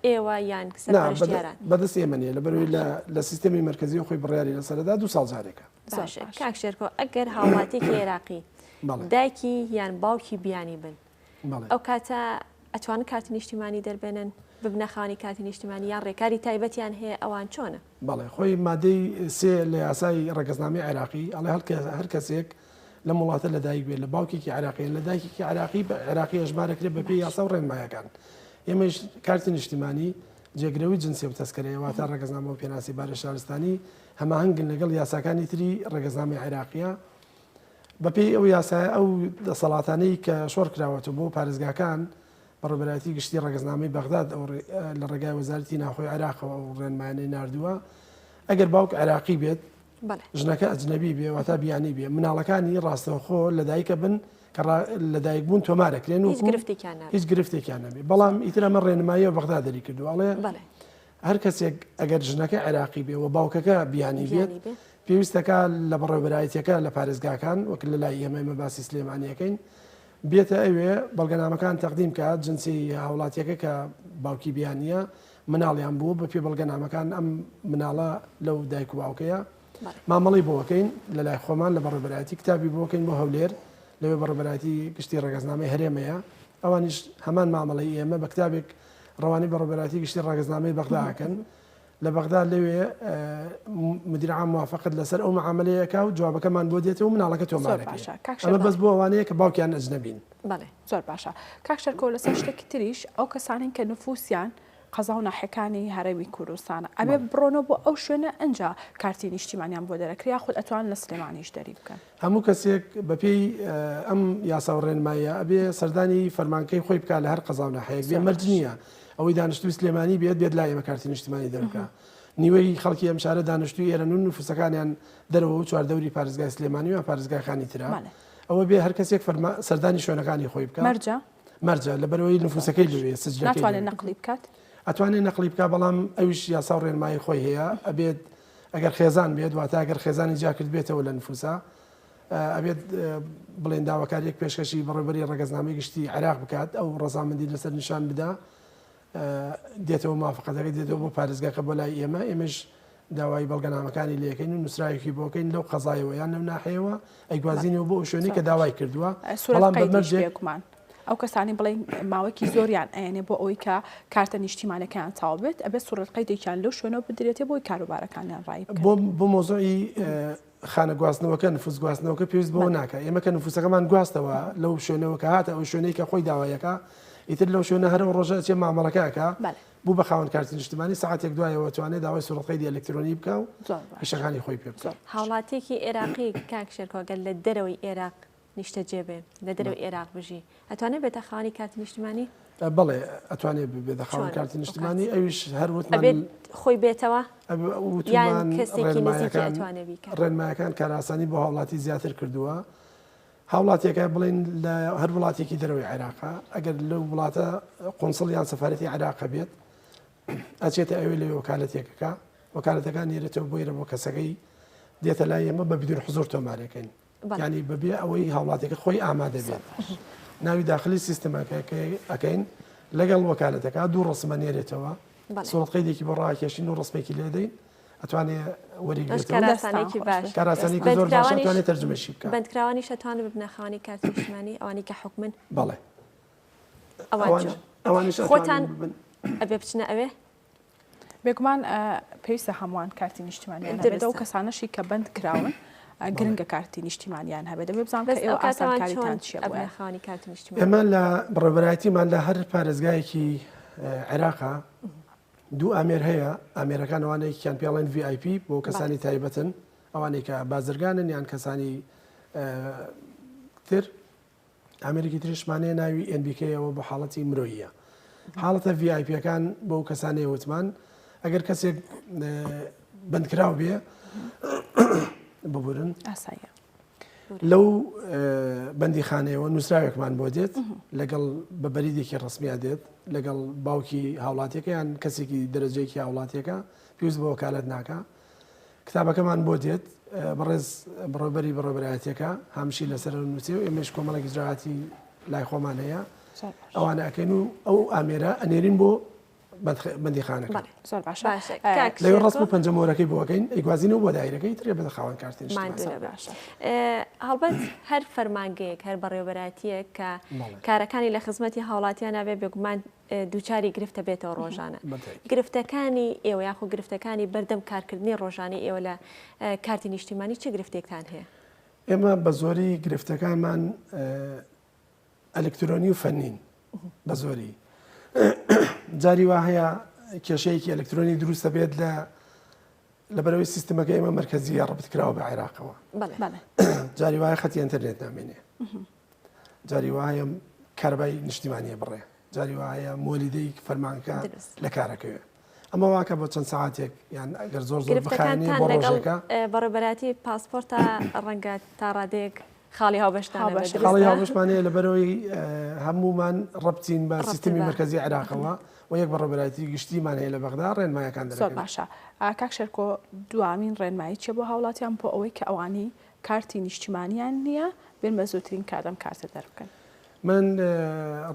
ئێوە یان سەرپەرشتیاران بەدەست ئێمە نیە لەبەرەوەی لە سیستمی مرکزی خۆی بڕیاری لەسەردا 2 ساڵ جارێکە. باشە کاک شێرکۆ ئەگەر هاوڵاتێکی عێراقی دایکی یان باوکی بیانی بن ئەو کاتە ئەتوانن کارتی نیشتیمانی دەربێنن ببنە خانی کاتی نیشتیمانی یان ڕێکاری تایبەتیان هەیە ئەوان چۆنە؟ بەڵێ خۆی مادەی 3 لە یاسای ڕێگەزنامەی عێراقی ئەڵێ هەر کەسێک لە وڵاتە لەدایک بێت لە باوکێکی عراقیە لە دایکێکی عراقی بە عراقی ئەژمارەکرێت بە پێی یاسا و ڕێنمایەکان ئێمەش کارتی نیشتیمانی جێگرەوەی جنسی و تەسکەرەوە تا ڕێگەزنامە و پێناسی بارە شارستانی هەماهنگن لەگەڵ یاساکانی تری ڕێگەزنامی عێراقیە بەپێی ئەو یاسایە ئەو دەسەڵاتانەی کە شۆڕ کراوەتە بۆ پارێزگاکان بەڕێبەرایەتی گشتی ڕێگەزنامەی بەغداد لە ڕێگای وەزارەتی ناوخۆی عێراقەوە و ڕێنمایانەی نردووە ئەگەر باوک عێراقی بێت ژنەکە ئەجنەبی بێ واتە بیانی بێ مناڵەکانی ڕاستەوخۆ لەدایکە بن کە لەدایک بوون تۆمارەکرێن و هیچ گرفتێکیان نەبێ بەڵام ئیتر ئەمە ڕێنماییە بەغداد دەری کردووەڵێ هەر کەسێک ئەگەر ژنەکە عێراقی بێ و باوکەکە بیانی بێت پێویستەکە لە بەڕێوەبەرایەتیەکە لە پارێزگاکان وەک لە لای ئێمە باسی سلێمانیەکەین بێتە ئەوێ بەڵگەنامەکان تەقدیم کات جنسی هاوڵاتیەکە کە باوکی بیانیە مناڵیان بوو بە پێ بەڵگەنامەکان ئەم مناڵە لەو دایک و باوکەیە مامەڵی بۆەکەین لە لای خۆمان لە بەڕێبەرایەتی کتابی بۆکەین بۆ هەولێر لەوێ بەڕێبەرایەتی گشتی ڕێگەزنامەی هەرێمەیە ئەوانیش هەمان مامەڵی ئێمە بە کتابێک ڕەوانی بەڕێبەرایەتی گشتی ڕێگەزنامەی بەغداکەن لە بەغداد لەوێ مدیر عام موافقت لەسەر ئەو معاملەیەکە و جوابەکەمان بۆ دێتەوە مناڵەکە تۆمارەکە ئەمە بەس بۆ ئەوانەیە کە باوکیان ئەجنەبین. زۆر باشە کاک شەرکۆ لەسەر شتێکی تریش ئەو کەسانین کە نفوسیان قەزا و ناحەکانی هەرێمی کوردستانە ئەبێ بڕۆنەوە بۆ ئەو شوێنە ئەنجا کارتی نیشتیمانیان بۆ دەرەکریا خود ئەتوان لە سلێمانیش دەری بکەن هەموو کەسێک بەپێی ئەم یاسا و ڕێنماییە ئەبێ سەردانی فەرمانکەی خۆی بکات لە هەر قەزا و ناحەیەک بێ مەرج نییە ئەوەی دانیشتوی سلێمانی بێت لای ئێمە کارتی نیشتیمانی دەرکە نیوەی خەڵکی ئەم شارە دانیشتوی ئێرە و نفوسەکانیان دەرەوە و چواردەوری پارێزگای سلێمانی و پارێزگاکانی ترا ئەوە بێ هەر کەسێک سەردانی شوێنەکانی خۆی بکات مەرجە لەبەرەوەی نفوسەکەی لەوێ ناتوانێت نەقلی بکات ئەتوانێت نەقلی بکات بەڵام ئەویش یاسا و ڕێنمایی خۆی هەیە ئەبێت ئەگەر خێزان بێت واتە ئەگەر خێزانی جاکرد بێتەوە لە نفوسە ئەبێت بڵێن داواکاریەک پێشکەشی بەڕێوەبەری ڕێگەزنامەی گشتی عێراق بکات ئەو ڕەزامەندی لەسەر نیشان بدا دێتەوە موافقەتەکە دێتەوە بۆ پارێزگاکە بۆ لای ئێمە ئێمەش داوای بەڵگەنامەکانی لەکەین و نووسراوێکی بۆکەین لەو قەزایەوە یان لەو ناحەیەوە ئەیگوازینەوە بۆ شوێنی کە داوای کردووە بەڵام بەمەرجێکمان ئەو کەسانی بڵێن ماوەکی زۆریان ئەیانێ بۆ ئەوەی کە کارتە نیشتیمانەکەیان تاو بێت ئەبێت سوورەت قەیدێکیان لەو شوێنەوە بدرێتێ بۆی کاروبارەکانیان ڕای بۆ مۆزۆی خانە گواستنەوەکە نفوس گواستنەوەکە پێویست بۆ ناکە ئێمە کە نفوسەکەمان گواستەوە لەو شوێنەوە کە هاتە ئەو شوێنەی کە خۆی داوایەکە ئیتر لەو شوێنە هەرەوە ڕۆژە چێ مامەڵەکەکە بوو بە خاوەن کارتی نیشتیمانی ساعتێک دوایەوە توانێت داوای سوورەت قەیدی ئەلکترۆنی بکە و پیشەکانی خۆی پێ بکات. هاوڵاتێکی عێراقی کاک شێرکۆگەل لە دەرەوەی عێراق نیشتە جێبێ لە دەرەوەی عێراق بژی ئەتوانێت بێتە خاوەنی کارتی نیشتیمانی؟ بەڵێ ئەتوانێت بێتە خاوەن کارتی نیشتیمانی ئەویش هەر خۆی بێتەوە یان کەسێکی نزیکی ئەتوانێت بیکات. ڕێنمایەکان کاراسانی بۆ هاوڵاتی زیاتر کردووە هاوڵاتێکە بڵێن لە هەر وڵاتێکی دەرەوەی عێراقا ئەگەر لەو وڵاتە قۆنسڵ یان سەفارەتی عێراق بێت ئەچێتە ئەوێ لە وەکالەتێکەکە وەکالەتەکان نێرێتەوە بۆیرە بۆ کەسەکەی دێتە لای ئێمە بە بدون حزور تۆمارەکەین ینی بەبێ ئەوەی هاوڵاتێکە خۆی ئامادە بێت ناوی داخلی سیستەمەکەین لەگەڵ وەکالەتەکە دوو ڕسمە نێرێتەوە سوڵەت قەیدێکی بۆ ڕاکێشین و ڕسمێکی لێدەین ئەتوانێت وەریگرێتەوە کاراسانی کە زۆر باشە توانێت تەرجمەشی بکات. بەندکراوانی شەتوانە ببنە خاوەنی کارتی نیشتیمانی ئەوانی کە حکومن بەڵێ خۆتان ئەبێ بچنە ئەوێ بێگومان پێویستە هەمووان کارتی نیشتیمانیان هەبێت ئەو کەسانەشی کە بەند کراون گرنگە کارتی نیشتیمانیان هەبێت دەبێت بزانم کە ئێوە ئاسانکاریتان چییە بۆ خاوەنی کارتی نیشتیمانی. ئێمە لە بڕێوەبەرایەتیمان لە هەر پارێزگایەکی عێراقا دوو ئامێر هەیە ئامێرەکان ئەوانەیەکیان پێڵێن VIP بۆ کەسانی تایبەتن ئەوانەی کە بازرگانن یان کەسانی تر ئامێرێکی تریشمانەیە ناوی NBK-ەوە بۆ حاڵەتی مرۆییە حاڵەتە VIPەکان بۆ کەسانی وتمان ئەگەر کەسێک بەندکراو بێ ببورن ئاساییە لەو بەندیخانەیەوە نووسراوێکمان بۆ دێت لەگەڵ بە بەریدێکی ڕسمیا دێت لەگەڵ باوکی هاوڵاتیەکە یان کەسێکی دەرەجەیەکی هاوڵاتیەکە پێویست بە وەکالەت ناکە کتابەکەمان بۆ دێت بەڕێز بڕۆبەری بەڕۆبەرایەتیەکە هەمشی لەسەر نووسێ و ئێمەش کۆمەڵێک ئیجراعاتی لای خۆمان هەیە ئەوانە ئەکەین و ئەو ئامێرە ئەنێرین بۆ بەندیخانەکە زۆر باشە لەوێ ڕسم و پەنجەمۆرەکەی بۆەکەین ئەیگوازینەوە بۆ دایرەکەی ترێ بەدە خاوەن کارتی باشە هەڵبەت هەر فەرمانگەیەک هەر بەڕێوەبەرایەتیەک کە کارەکانی لە خزمەتی هاوڵاتیان نابێ بێگومان دووچاری گرفتە بێتەوە ڕۆژانە گرفتەکانی ئێوە یاخۆ گرفتەکانی بەردەم کارکردنی ڕۆژانی ئێوە لە کارتی نیشتیمانی چه گرفتێکتان هەیە؟ ئێمە بە زۆری گرفتەکانمان ئەلکترۆنی و فەنین بە زۆری جاری وا هەیە کێشەیەکی ئەلکترۆنی دروستە بێت لە بەرەوەی سیستمەکە ئێمە مرکزی ڕبتکراوە بە عێراقەوە جاری وایە خەتی ئینتەرنێت نامێنێ جاری وایە کاربای نیشتیمانیە بڕێ جاری وایە مۆلیدەی فەرمانکە لە کارەکەوێ ئەمە واکە بۆ چەند ساعاتێک یان ئەگەر زۆر زۆر بخانێ بۆ ڕۆژێکە بەڕێبەراتی پاسپۆرتە ڕەنگە تا ڕادێک خاڵی خاڵی هاوبەشمانەیە لەبەرەوەی هەمومان ڕبچین بە سیستمی مرکزی عێراقەوە و یەک بەڕێبەراتی گشتیمان هەیە لە بەغدا ڕێنمایەکان دەکەن. زۆر باشە. کاک شێرکۆ دوامین ڕێنمایی چێ بۆ هاوڵاتیان بۆ ئەوەی کە ئەوانی کارتی نیشتیمانیان نییە بێن بە زووترین کادەم کارتە دەربکەن. من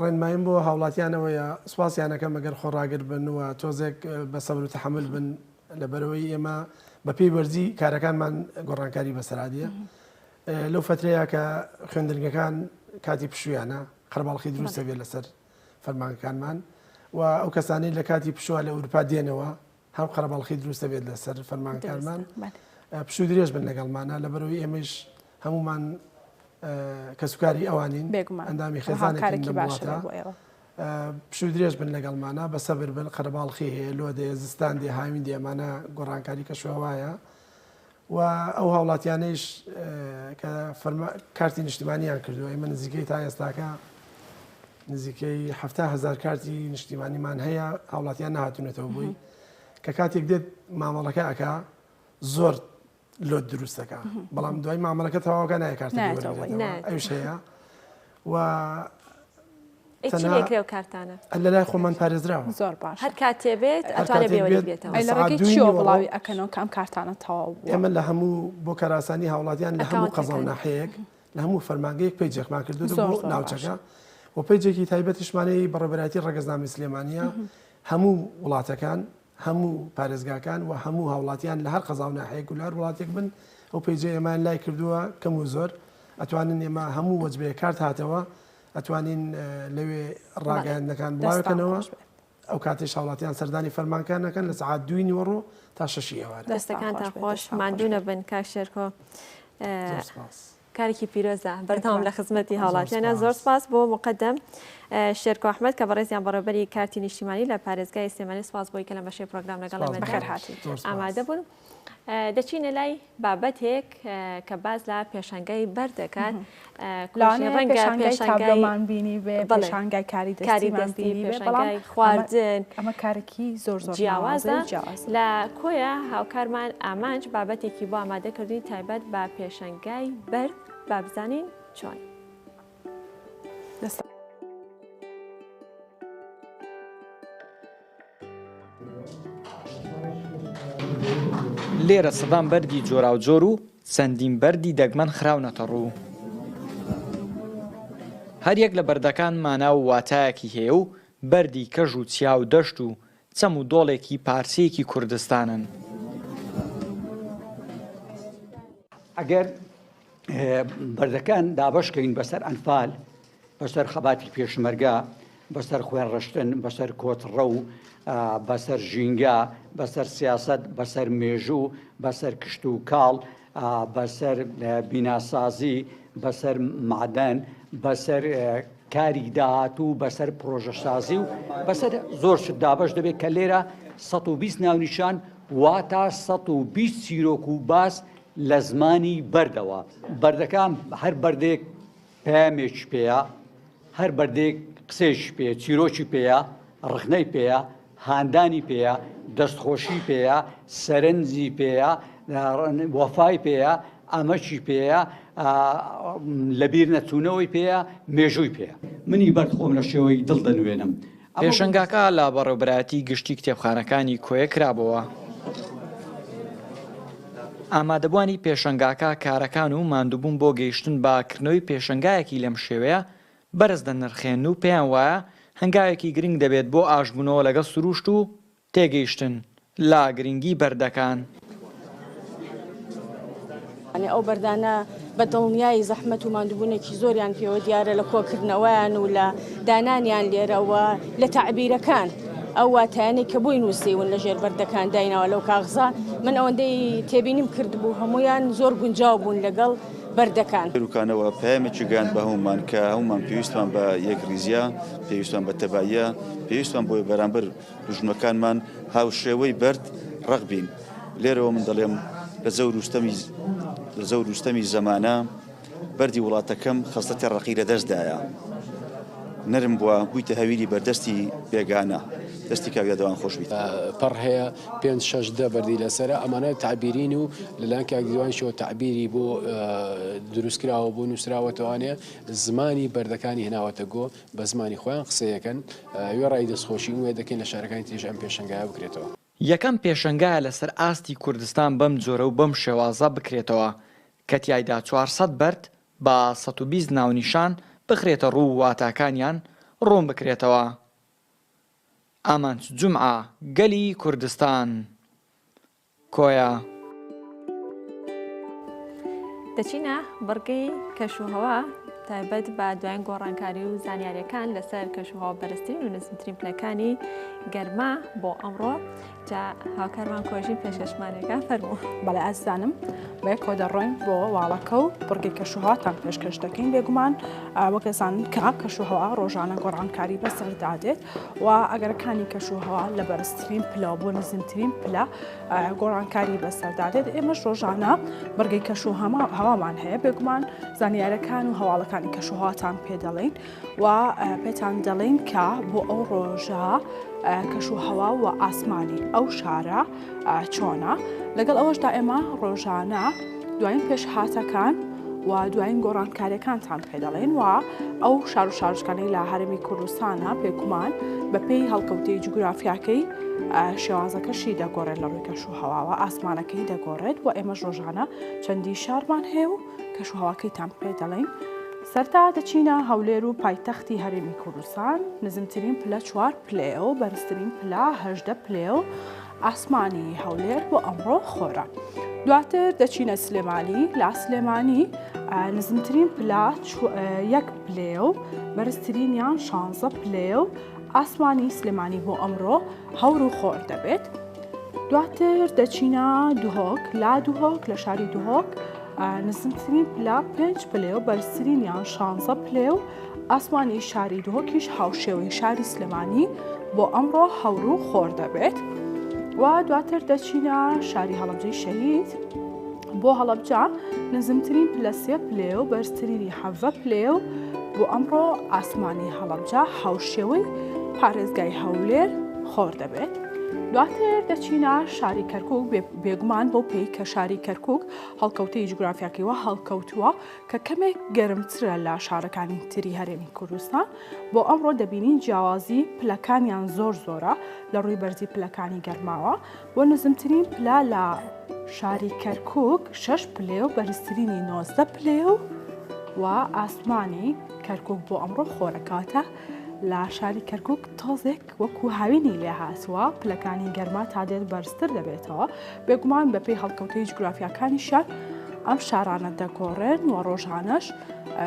ڕێنمایم بۆ هاوڵاتیانەوەیە سوپاسیانەکەم ئەگەر خۆڕاگر بن و تۆزێک بە سەبر و تەحمل بن لەبەرەوەی ئێمە بە پێی وەرزی کارەکانمان گۆڕانکاری بەسەرادیە. لەو فترەیە کە خوێندنگەکان کاتی پشویانە خەرباڵخی دروستە بێت لەسەر فەرمانەکانمان و ئەو کەسانی لە کاتی پشووە لە ئەوروپا دێنەوە هەم خەرباڵخی دروستە بێت لەسەر فەرمانەکانمان پشوو درێژ بن لەگەڵمانە لەبەرەوەی ئێمەش هەمومان کەسوکاری ئەوانین ئەندامی خێزانێکی لە وڵاتە پشوو درێژ بن لەگەڵمانە بە سەبر بن خەرباڵخی هەیە لۆ دێ زستان دێ هاوین دێمانە گۆڕانکاری کەشوهوایە و ئەو هاوڵاتیانەیش کە کارتی نیشتیمانیان کردووە ئێمە نزیکەی تا ئێستاکە نزیکەی 7,000 کارتی نیشتیمانیمان هەیە هاوڵاتیان نهاتونێتەوە بووی کە کاتێک دێت مامەڵەکە ئەکا زۆر لۆ دروستەکە بەڵام دوای مامەڵەکە تەواوەکە نایە کارتی ئەوش هەیە و لێکرێ کارتانە لە لای خۆمان پارێزراوە زۆر باش هەر کاتێ بێت ئەتوانێت بێوەری بێتەوە لە ڕێگەی چیەوە بڵاوی ئەکەنەوە کام کارتانە تەواو ئێمە لە هەموو بۆ کاراسانی هاوڵاتیان لە هەموو قەزاو ناحەیەک لە هەموو فەرمانگەیەک پێیجێکمان کردو بۆ ناوچەکە و پێیجێکی تایبەتیشمانەی بەڕێبەراتی ڕێگەزنامی سلێمانیە هەموو وڵاتەکان هەموو پارێزگاکان و هەموو هاوڵاتیان لە هەر قەزاو ناحەیەک و لە هەر وڵاتێک بن ئەو پێیجێ ئێمان لای کردووە کەم و زۆر ئەتوانن ئێمە هەموو وەجبەیە کارت هاتەوە ئەتوانین لەوێ ڕاگەیاندەکان بڵاوکەنەوە ئەو کاتێش هاوڵاتیان سەردانی فەرمانکانەکەن لە سەعات 2 نیوەڕۆ تا 6 ئێوارە. دەستەکانتان خۆش ماندوونە بن کاک شێرکۆ کارێکی پیرۆزە بەردەوام لە خزمەتی هاوڵاتیانە زۆر سپاس بۆ مقدم شێرکۆ ئەحمەد کە بەڕێزیان بەڕێبەری کارتی نیشتیمانی لە پارێزگای سلێمانی سپاس بۆی کە لە مەشەی پرۆگرام لەگەڵ ئامادە بوون. دەچینە لای بابەتێک کە باز لە پێشانگای بەردەکات پێشانگایمان بینی بێ پێشانگای کاری دەستی پێشانگای خواردن ئەمە کارێکی زۆر زۆر جیاوازە لە کۆیە هاوکارمان ئامانج بابەتێکی بۆ ئامادەکردنی تایبەت بە پێشانگای بەرد با بزانین چۆن. لێرە سەدان بەردی جۆراوجۆر و چەندین بەردی دەگمەن خراونەتە ڕوو. هەریەک لە بەردەکان مانا و واتایەکی هەیە و بەردی کەژ و چیا و دەشت و چەم و دۆڵێکی پارچەیەکی کوردستانن. ئەگەر بەردەکان دابەشکەین بەسەر ئەنفال بەسەر خەباتی پێشمەرگە بەسەر خوێن ڕشتن بەسەر کۆتڕە و بەسەر ژینگە بەسەر سیاست بەسەر مێژوو بەسەر کشت و کاڵ بەسەر بیناسازی بەسەر معدەن بەسەر کاری داهاتوو بەسەر پرۆژەسازی و بەسەر زۆر شت دابەش دەبێت کە لێرە 120 ناونیشان واتە 120 چیرۆک و باس لە زمانی بەردەوە بەردەکان هەر بەردێک پامێکی پێەیە هەر بەردێک قسێکی پێ چیرۆکی پێەیە ڕخنەی پێەیە هاندانی پێەیە دەستخۆشی پێەیە سەرنجی پێەیە وەفای پێەیە ئەمەچی پێەیە لەبیر نەچوونەوەی پێەیە مێژووی پێەیە منی بەرد خۆم لە شێوەی دڵ دەنوێنم. پێشەنگاکە لە بەڕێوەبەراتی گشتی کتێبخانەکانی کۆیە کرابەوە. ئامادەبوانی پێشەنگاکە کارەکان و ماندووبوون بۆ گەیشتن باکردنەوەی پێشەنگایەکی لەم شێوەیە بەرز دەنرخێن و پێیان وایە هەنگاوێکی گرنگ دەبێت بۆ ئاشبوونەوە لەگەڵ سروشت و تێگەیشتن لا گرنگی بەردەکان. ئەو بەردانە بە دڵنیایی زەحمەت و ماندووبوونێکی زۆریان پێوە دیارە لە کۆکردنەوەیان و لە دانانیان لێرەوە لە تعبیرەکان ئەو واتایانەی کە بووی نووسیون لە ژێر بەردەکان داینەوە لەو کاغزە من ئەوەندەی تێبینیم کردبوو هەمویان زۆر گونجاو بوون لەگەڵ بەردەکان. روکانەوە پامێکی گەاند بە هەمومان کە هەمومان پێویستمان بە یەکریزیە، پێویستمان بە تەباییە، پێویستمان بۆی بەرامبەر دوژمنەکانمان هاوشێوەی بەرد ڕەقبین. لێرەوە من دەڵێم لە زەور وروستەمی زەمانە بەردی وڵاتەکەم خەستەتی ڕقی لە دەستدایە. نەرم بووە بوویتە هەویری بەردەستی بێگانە، دەستی کاویادەوان خۆش بیت. پڕ هەیە 5-6 بەردی لەسرە ئەمانە تعبیرین و لەلایەن کاکدیوانیشەوە تعبیری بۆ دروستکراوە بۆ نووسراوەتەوانێ زمانی بەردەکانی هێناوەتە گۆ بە زمانی خۆیان قسەیەکەن وێ ڕای دەستخۆشی وێ دەکەین لە شارەکانی تێژ ئەم پێشنگایە بکرێتەوە. یەکەم پێشنگایە لەسەر ئاستی کوردستان بەم جۆرە و بەم شێوازە بکرێتەوە کە تیایدا 400 بەرد بە 120 ناونیشان بخرێتە ڕوو واتاکانیان ڕۆم بکرێتەوە. ئامانچ جومعە گەلی کوردستان کۆیە. دەچینە بڕگەی کەشوهەوا تایبەت بە دوایین گۆڕانکاری و زانیاریەکان لەسەر کەشوهەوا بەرزترین و نزمترین پلەکانی گەرما بۆ ئەمڕۆ جا هاوکارمان کۆژین پێشکەشمانێکە فەرموو. بەڵێ ئازانم بە کۆ دەڕۆین بۆ واڵەکە و بڕگەی کەشوهەواتان پێشکەش دەکەین بێگومان وەکەزان کە کەشوهەوا ڕۆژانە گۆڕانکاری بەسەردادێت و ئەگەرەکانی کەشوهەوا لە بەرزترین پلە بۆ نزمترین پلە گۆڕانکاری بەسەردادێت. ئێمەش ڕۆژانە بڕگەی کەشوهەوامان هەیە بێگومان زانیاریەکان و هەواڵەکانی کەشوهەواتان پێ دەڵێن و پێتان دەڵێن کە بۆ ئەو ڕۆژە کەشوهەوا و ئاسمانی ئەو شارە چۆنە. لەگەڵ ئەوەشدا ئێمە ڕۆژانە دوایین پێشهاتەکان و دوایین گۆڕانکاریەکانتان پێ دەڵێن و ئەو شار و شارژکانەی لە هەرمی کوردستانە پێکومان بەپێی هەڵکەوتەی جوگرافیاکەی شێوازەکەشی دەگۆڕێت لە ڕووی کەشوهەواوە ئاسمانەکەی دەگۆڕێت و ئێمەش ڕۆژانە چەندی شارمان هەیە و کەشوهەواکەیتان پێ دەڵێن. سەرتا دەچینە هەولێر و پایتەختی هەرێمی کوردستان نزمترین پلە 4 پلێ و بەرزترین پلە 18 پلێ و ئاسمانی هەولێر بۆ ئەمڕۆ خۆرە. دواتر دەچینە سلێمانی لا سلێمانی نزمترین پلە 1 پلێ و بەرزترینیان 16 پلێ و ئاسمانی سلێمانی بۆ ئەمڕۆ هەور و خۆر دەبێت. دواتر دەچینە دوهۆک لا دوهۆک لە شاری دوهۆک نزمترین پلە 5 پلێ و بەرزترینیان 16 پلێ و ئاسمانی شاری دوهۆکیش هاوشێوەی شاری سلێمانی بۆ ئەمڕۆ هەور و خۆر دەبێت. و دواتر دەچینە شاری هەڵەبجەی شەهید بۆ هەڵەبجە نزمترین پلە 3 پلێ و بەرزترینی 17 پلێ و بۆ ئەمڕۆ ئاسمانی هەڵەبجە هاوشێوەی پارێزگای هەولێر خۆر دەبێت. دواتر دەچینە شاری کەرکووک بێگومان بۆ پێی کە شاری کەرکووک هەڵکەوتەی جوگرافیاکەیەوە هەڵکەوتووە کە کەمێک گەرمترە لە شارەکانی تری هەرێمی کوردستان بۆ ئەمڕۆ دەبینین جیاوازی پلەکانیان زۆر زۆرە لە ڕووی بەرزی پلەکانی گەرماوە بۆ نزمترین پلە لە شاری کەرکووک 6 پلێ و بەرزترینی 19 پلێ و ئاسمانی کەرکووک بۆ ئەمڕۆ خۆرەکاتە لە شاری کەرکووک تۆزێک وەکو هاوینی لێ هاتووە پلەکانی گەرما تا دێت بەرزتر دەبێتەوە بێگومان بەپێی هەڵکەوتەی جوگرافیاکانیشان ئەم شارانە دەگۆڕێن و ڕۆژانەش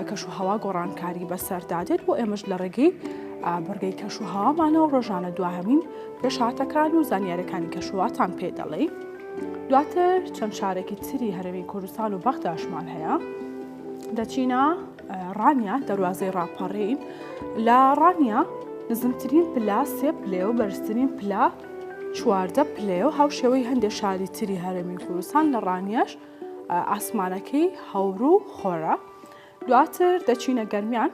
کەشوهەوا گۆڕانکاری بەسەردادێت بۆ ئێمەش لە ڕێگەی بڕگەی کەشوهەوامانەوە ڕۆژانە دوهەمین پێشهاتەکان و زانیاریەکانی کەشوهەواتان پێ دەڵێن. دواتر چەند شارێکی تری هەرێمی کوردستان و بەختاشمان هەیە. دەچینە ڕانیا دەواازەی ڕاپەڕین لە ڕانیا نزمترین پلە 3 پلێ و بەرزترین پلە 14 پلێ و هاوشێوەی هەندێک شاری تری هەرێمی کوردستان لە ڕانیاش ئاسمانەکەی هەور و خۆرە. دواتر دەچینە گەرمیان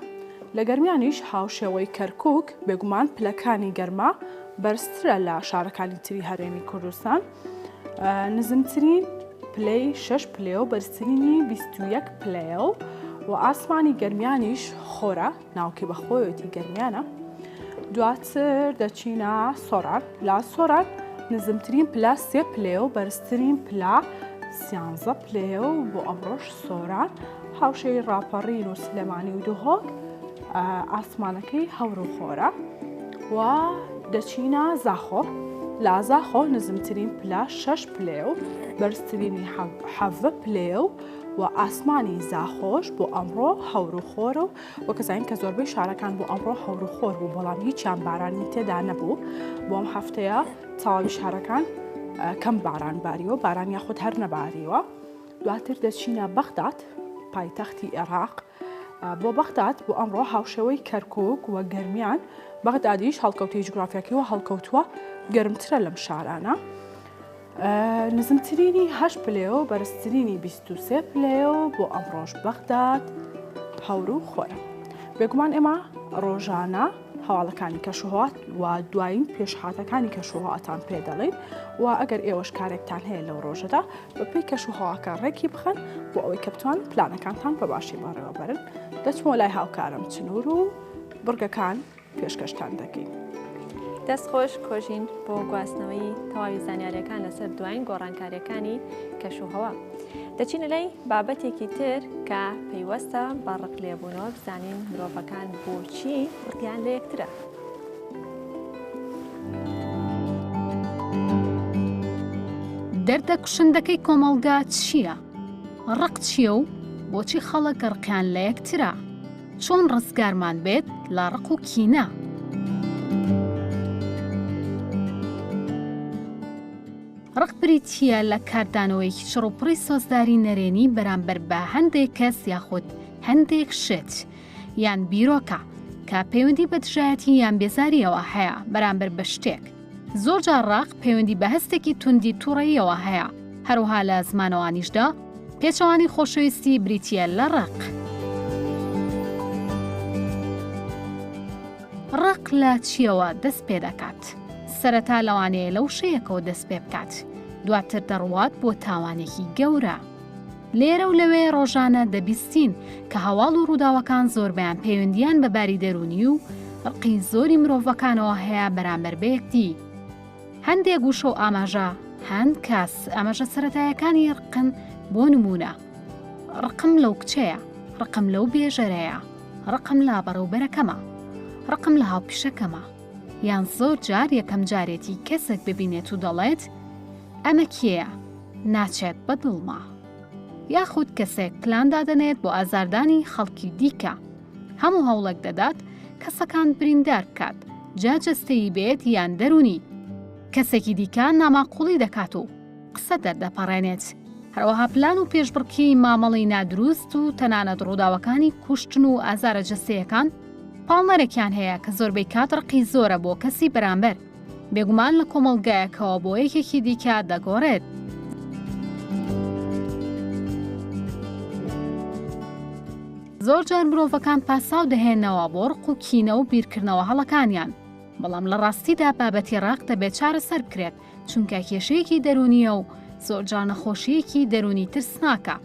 لە گەرمیانیش هاوشێوەی کەرکووک بێگومان پلەکانی گەرما بەرزترە لە شارەکانی تری هەرێمی کوردستان نزمترین پلەی 6 پلێ و بەرزترینی 21 پلێ و ئاسمانی گەرمیانیش خۆرە ناوکی بەخۆیەتی گەرمیانە. دواتر دەچینە سۆران لا سۆران نزمترین پلە 3 پلێ و بەرزترین پلە 13 پلێ و بۆ ئەمڕۆژ سۆران هاوشەی ڕاپەڕین و سلێمانی و دوهۆک ئاسمانەکەی هەور و خۆرە. و دەچینە زاخۆ لا زاخۆ نزمترین پلە 6 پلێ و بەرزترینی 17 پلێ و ئاسمانی زاخۆش بۆ ئەمڕۆ هەور و خۆر و وەکەزانین کە زۆربەی شارەکان بۆ ئەمڕۆ هەور و خۆر بوو بەڵام هیچیان بارانی تێدا نەبوو بۆ ئەم هەفتەیە تەواوی شارەکان کەم باران باریوە باران یاخود هەر نەباریوە. دواتر دەچینە بەغداد پایتەختی عێراق بۆ بەغداد بۆ ئەمڕۆ هاوشێوەی کەرکووک و گەرمیان بەغدادیش هەڵکەوتی جوگرافیاکەوە هەڵکەوتووە گەرمترە لەم شارانە. نزمترینی 8 پلەیە و بەرزترینی 23 پلەیە و بۆ ئەمڕۆژ بەغداد هەور و خۆرە. بێگومان ئێمە ڕۆژانە هەواڵەکانی کەشوهات و دوایین پێشهاتەکانی کەشوهاتان پێ دەڵێن و ئەگەر ئێوەش کارێکتان هەیە لەو ڕۆژەدا بەپێی کەشوهاواکە ڕێکی بخەن بۆ ئەوەی کە بتوان پلانەکانتان بە باشی بەڕێوە بەرن. دەچمەوە لای هاوکارم چنوور و بڕگەکان پێشکەشتان دەکەین. دەستخۆش کۆژین بۆ گواستنەوەی تەواوی زانیاریەکان لەسەر دوایین گۆڕانکاریەکانی کەشوهەوا. دەچینە لای بابەتێکی تر کە پەیوەستە بە ڕقلێبوونەوە بزانین مرۆڤەکان بۆچی ڕقیان لە یەکترە. دەردە کوشندەکەی کۆمەڵگا چییە؟ ڕق چییە و بۆچی خەڵک ڕقیان لە یەکترە؟ چۆن ڕزگارمان بێت لە ڕق و کینە؟ ڕق بریتیە لە کاردانەوەیکی چڕوپڕی سۆزداری نەرێنی بەرامبەر بە هەندێک کەس یاخود هەندێک شت یان بیرۆکە کە پەیوەندی بە دژایەتی یان بێزاریەوە هەیە بەرامبەر بە شتێک. زۆرجار ڕق پەیوەندی بە هەستێکی توندی تووڕەیەوە هەیە. هەروها لە زمانەوانیشدا پێچەوانی خۆشەویستی بریتیە لە ڕق. ڕق لە چیەوە دەست پێ دەکات؟ سەرەتا لەوانەیە لەو شەیەکەوە دەست پێ بکات، دواتر دەڕوات بۆ تاوانێکی گەورە. لێرە و لەوێ ڕۆژانە دەبیستین کە هەواڵ و ڕووداوەکان زۆربیان پەیوەندیان بە باری دەرونی و ڕقی زۆری مرۆڤەکانەوە هەیە بەرامبەر بە یەکدی. هەندێک گوشە و ئاماژە هەند کەس ئاماژە سەرەتایەکانی ڕقن بۆ نمونە: ڕقم لەو کچەیە، ڕقم لەو بێژەرەیە، ڕقم لا بەڕێوبەرەکەمە، ڕقم لە هاوپیشەکەمە. یان زۆر جار یەکەم جارێتی کەسێک ببینێت و دەڵێت ئەمە کێیە؟ ناچێت بە دڵما. یاخود کەسێک پلان دادەنێت بۆ ئازاردانی خەڵکی دیکە، هەموو هەوڵێک دەدات کەسەکان بریندار بکات، جا جەستەیی بێت یان دەرونی. کەسێکی دیکە ناماقوڵی دەکات و قسە دەردەپەڕێنێت. هەروەها پلان و پێشبڕکی مامەڵی نادروست و تەنانەت ڕووداوەکانی کوشتن و ئازارە جەستەیەکان پاڵنەرێکیان هەیە کە زۆربەی کات ڕقی زۆرە بۆ کەسی بەرامبەر، بێگومان لە کۆمەڵگایەکەوە بۆ یەکێکی دیکە دەگۆڕێت. زۆر جار مرۆڤەکان پاساو دەهێنەوە بۆ ڕق و کینە و بیرکردنەوە هەڵەکانیان، بەڵام لە ڕاستیدا بابەتی ڕق دەبێت چارەسەر بکرێت، چونکە کێشەیەکی دەرونیە و زۆر جار نەخۆشیەکی دەرونی ترسناکە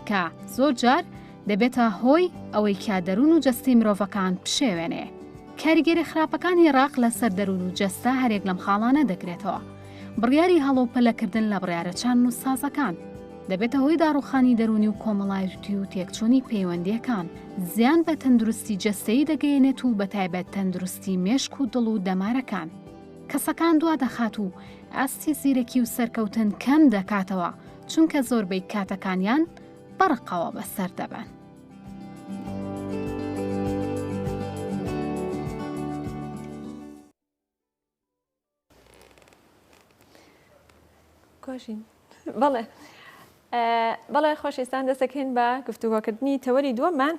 کە زۆر جار دەبێتە هۆی ئەوەی کە دەروون و جەستی مرۆڤەکان پشێوێنێ. کاریگەری خراپەکانی ڕق لەسەر دەروون و جەستە هەرێک لەم خاڵانە دەگرێتەوە. بڕیاری هەڵەوپەلەکردن لە بڕیارەچان و سازەکان دەبێتە هۆی داڕوخانی دەرونی و کۆمەڵایەتی و تێکچوونی پەیوەندیەکان. زیان بە تەندروستی جەستەیی دەگەیەنێت و بەتایبەت تەندروستی مێشک و دڵ و دەمارەکان. کەسەکان دوا دەخات و ئاستی زیرەکی و سەرکەوتن کەم دەکاتەوە، چونکە زۆربەی کاتەکانیان بەڕقەوە بەسەر دەبن. کۆژین بەڵێ بەڵێ خۆشەویستان دەستەکەین بە گفتوگۆکردنی تەوەری دووەمان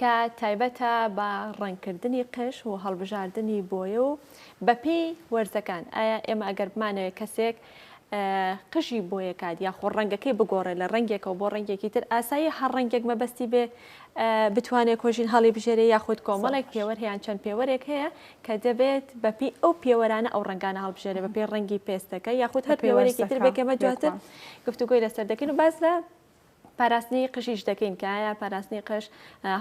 کە تایبەتە بە ڕەنگکردنی قش و هەڵبژاردننی بۆیە و بەپێی وەرزەکان. ئایا ئێمە ئەگەر بمانەوێت کەسێک قژی بۆیەکات یاخۆ ڕەنگەکەی بگۆڕێت لە ڕەنگێکەوە بۆ ڕەنگێکی تر، ئاسایی هەر ڕەنگێک مەبەستی بێ بتوانێت کۆژین هەڵی بژێرێ یاخود کۆمەڵێک پێوەەر هیان چەند پێوەرێک هەیە کە دەبێت بەپی ئەو پێوەرانە ئەو ڕنگانە هەڵبژێرێ بەپێی ڕەنگی پێستەکە یاخود هەر پێوەرێکی تر بێکەمە دواتر گفتوگۆی لەسەر دەکەین و باز لە پاراستنی قشیش دەکەین کە ئایا پاراستنی قش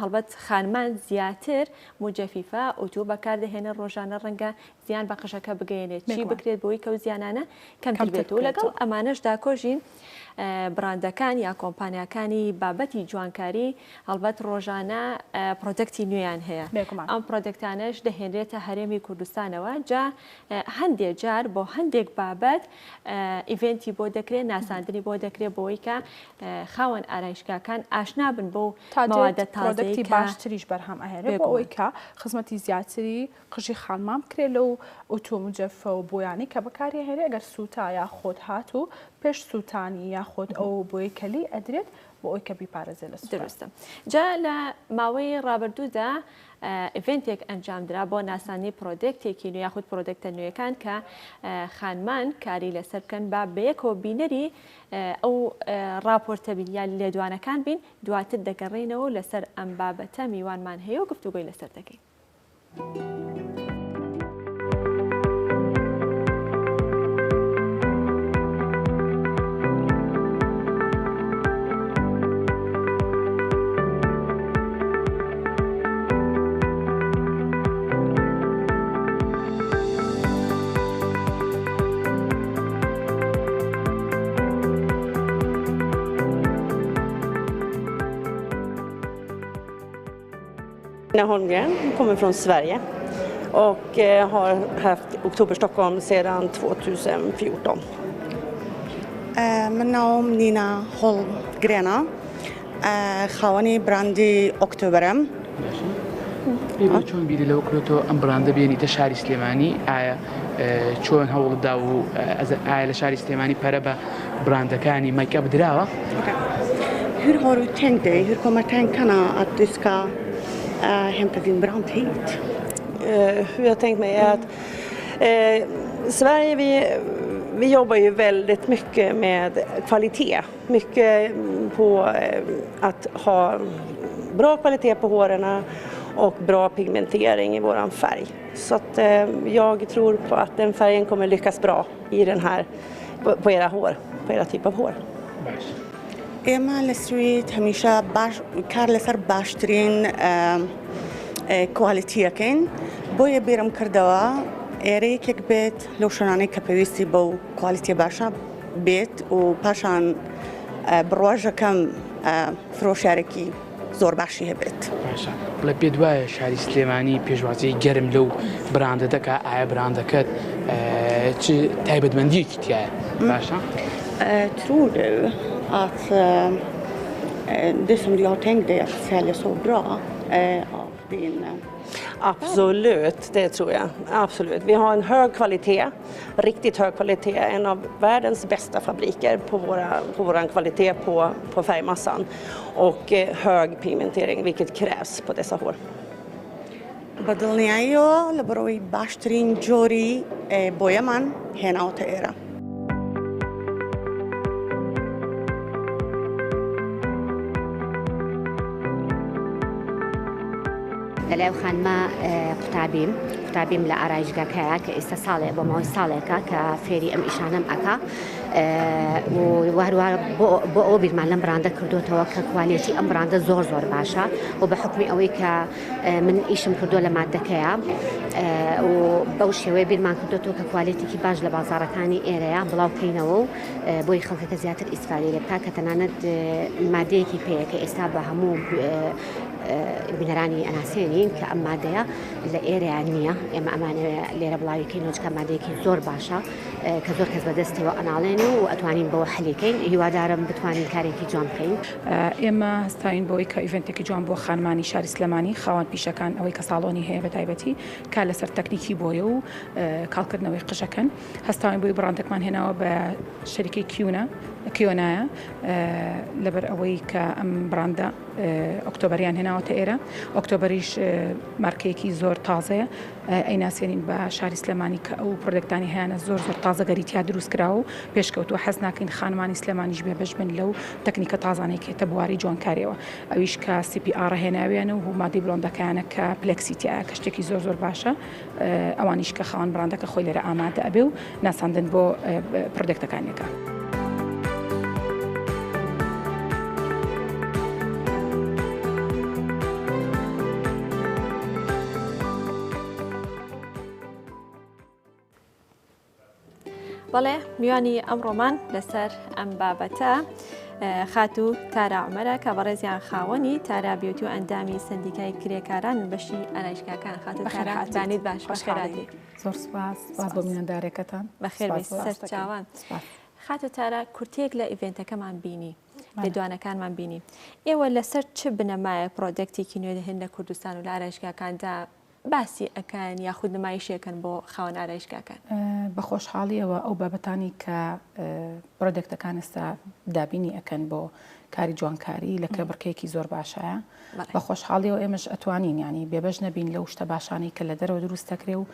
هەڵبەت خانمان زیاتر موجەفیفە ئۆتۆ بەکاردەهێنە ڕۆژانە ڕەنگە زیان بە قشەکە بگەێنێت چی بکرێت بۆی کە و زیانانە کەمتر بێت و لەگەڵ ئەمانەشدا کۆژین براندەکان یا کۆمپانیاکانی بابەتی جوانکاری هەڵبەت ڕۆژانە پرۆدەکتی نوێیان هەیە. ئەم پرۆدەکتانەش دەهێنرێتە هەرێمی کوردستانەوە، جا هەندێک جار بۆ هەندێک بابەت ئیڤنتی بۆ دەکرێت، ناساندنی بۆ دەکرێت بۆی کە خاوەن ئارایشگاکان ئاشنا بن بۆ ماوەدە تازەی باشتریش بەرهەم ئەهێنێت بۆ ئەوەی کە خزمەتی زیاتری قژی خانمان بکرێت لەو ئۆتۆمجەفە و بۆیانی کە بەکاری هێنێ ئەگەر سوتا یا خۆت هات و پێش سووتانی یاخۆت ئەو بۆی کەلی ئەدرێت بۆ ئەوی کە بیپارێزێت لە سوپای. دروستە. جا لە ماوەی ڕابردوودا ئیڤنتێک ئەنجامدرا بۆ ناسانی پرۆدەکتێکی نوێ یاخود پرۆدەکتە نوێیەکان کە خانمان کاری لەسەر بکەن با بەیەکەوە بینەری ئەو راپۆرتە بین یا لێدوانەکان بین دواتر دەگەڕێنەوە لەسەر ئەم بابەتە میوانمان هەیە و گفتوگۆی لەسەر دەکەین. Holmgren kommer från Sverige och har haft Oktober Stockholm sedan 2014. من نام نینا هولمگرنا خوانی براندی اکتبرم. چون بیری لو کلوتو ام براند بینیت شهر سلیمانی چون هول داو از عائله شهر سلیمانی پره به brandakani makeup dirawa. Hur har du tänkt dig? Hur kommer tankarna att du ska hämta din brand hit? Hur jag tänkt mig är att Sverige vi jobbar ju väldigt mycket med kvalitet. Mycket på att ha bra kvalitet på håren och bra pigmentering i våran färg. Så att jag tror på att den färgen kommer lyckas bra i den här på era hår, på era typ av hår. اما لسویت همیشه کار لسر باشترین کوالیتیه کن باید بیرم کردوا ایره یک بیت لوشنانی که پیوستی با کوالیتی باشه بیت و پاشان برواج کم فروشارکی زور باشی هبت. باشه. بله بدوای شهر سلیمانی پیشوازی گرم لو برانده دکه آیا برانده کد چه تایبت مندی کتیه باشه؟ Tror du att det som du har tänkt dig att sälja så bra av din... Absolut, det tror jag. Absolut. Vi har en hög kvalitet, riktigt hög kvalitet. En av världens bästa fabriker på våran kvalitet på färgmassan. Och hög pigmentering, vilket krävs på dessa hår. بدلنیایو لبروی باشترین جوری بویمان هناو تیرا. لەو خانمە قوتابیم لە ئارایشگاکەیە کە ئێستا ساڵێ بۆ ماوەی ساڵێکە کە فێری ئەم ئیشانەم ئەکا وهروە بۆ ئەو بیرمان لەم براندە کردوتەوە کە کوالیتی ئەم براندە زۆر باشە و بە حکمی ئەوەی کە من ئیشم کردو لە مادەکەیە و بەو شێوەیە بیرمان کردوتەوە کە کوالیتێکی باش لە بازاڕەکانی ئێرەیە بڵاوکەینەوە و بۆی خەڵکەکە زیاتر ئیسفادە لێ بکات کە تەنانەت مادەیەکی پێیە کە ئێستا بە هەموو بینەرانی ئەناسێنین کە ئەم مادەیە لە ئێرەیان نییە ئێمە ئەمانەوێ لێرە بڵاویکەین نۆچکە مادەیەکی زۆر باشە کە زۆر کەس بەدەستەوە ئەناڵێن و ئەتوانین بەوە حەلیکەین هیوادارم بتوانین کارێکی جوان بکەین. ئێمە هەستاین بۆی کە ئیڤنتێکی جوان بۆ خانمانی شاری سلێمانی خاوەن پیشەکان ئەوەی کە ساڵۆنی هەیە بە تایبەتی کار لەسەر تەکنیکی بۆیە و کاڵکردنەوەی قژەکەن هەستاین بۆی بڕاندێکمان هێناوە بە شەریکی کیۆنایە لەبەر ئەوەی کە ئەم براندە ئۆکتۆبەریان هێناوەتە ئێرە ئۆکتۆبەریش مارکەیەکی زۆر تازەیە ئەیناسیێنین بە شاری سلێمانی کە ئەو پرۆدەکتانی هەیەە زۆر تازەگەریتیا دروست کراوە و پێشکەوتووە حەز ناکەین خانمانی سلێمانیش بێ بەش بن لەو تەکنیکە تازانەی کێتە بواری جوانکاریەوە ئەویش کە CPR هێناویانە و مادەی بڵۆندەکانە کە پلەکسیتیایە کە شتێکی زۆر باشە ئەوانیش کە خاوەن براندەکە خۆی لێرە ئامادە ئەبێ و ناساندن بۆ پرۆدەکتەکانێکە. بەڵێ میوانی ئەمڕۆمان لەسەر ئەم بابەتە خاتو تارا عومەرە کە بەڕێزیان خاوەنی تارا بیوتی و ئەندامی سندیکای کرێکاران بەشی ئەرایشگاکان خاتو تارا دانیت باش بەخێراتی زۆر سپاس بۆ میوەندارێکەتان بەخێر سەر چاوان خاتو تارا کورتێک لە ئیڤنتەکەمان بینی لێدوانەکانمان بینی ئێوە لەسەر چ بنەمایە پرۆدەکتێکی نوێ هێن لە کوردستان و لە ئارایشگاکاندا باسی ئەکەن یاخود نمایشەکەن بۆ خاوەن ئارایشگاکان؟ بە خۆشحاڵیەوە ئەو بابەتانی کە پرۆدەکتەکان ئێستا دابینی ئەکەن بۆ کاری جوانکاری لە کەبڕکەیەکی زۆر باشایە بە خۆشحاڵیەوە ئێمەش ئەتوانین ینی بێبەش نەبین لەو شتە باشانی کە لە دەرەوە دروستەکرێ و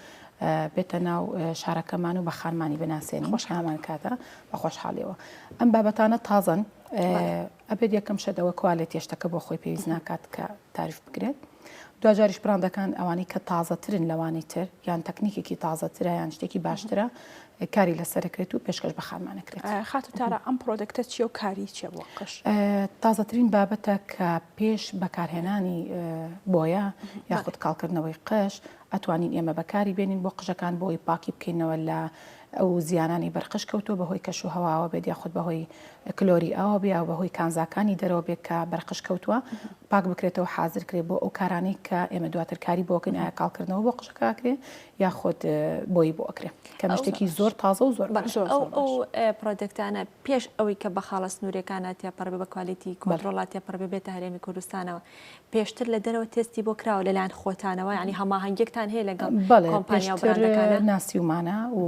بێتە ناو شارەکەمان و بە خانمانی بناسیێنی خۆشحامان کاتە بە خۆشحاڵیەوە ئەم بابەتانە تازن ئەبێت یەکەم شەدەوە کوالێت هێشتەکە بۆ خۆی پێویست ناکات کە تاریف بکرێت دوجاریش براندەکان ئەوانەی کە تازەترن لەوانی تر یان تەکنیکێکی تازەترە یان شتێکی باشترە کاری لەسەرکرێت و پێشکەش بە خانمانەکرێت. خاتو تارە ئەم پرۆدەکتە چیە و کاری چیە بۆ قش؟ تازەترین بابەتە کە پێش بەکارهێنانی بۆیە یاخود کاڵکردنەوەی قش ئەتوانین ئێمە بەکاری بێنین بۆ قژەکان بۆی پاکی بکەینەوە لە ئەو زیانانی بەرقش کەوتۆ بەهۆی کەش و هەواوە بێت یاخود بەهۆی کلۆری ئاوە بێ و بەهۆی کانزاکانی دەرەوە بێت کە بەرقش کەوتووە پاک بکرێتەوە حاضر کرێت بۆ ئەو کارانەی کە ئێمە دواتر کاری بۆکەین ئایا کاڵکردنەوە بۆ قژەکەکرێ یاخود بۆی بۆ ئەکرێ کە شتێکی زۆر تازە و زۆر ئەو پرۆدەکتانە پێش ئەوەی کە بە خاڵە سنوورەکاناتیا پڕبێ بە کوالیتی کۆنتڕۆڵاتیا پڕبێ بێتە هەرێمی کوردستانەوە پێشتر لە دەرەوە تێستی بۆ کراوە لەلایەن خۆتانەوە ینی هەماهەنگێکتان هەیە لەگەڵ کۆمپانیا و براندەکانە ناسیومانە و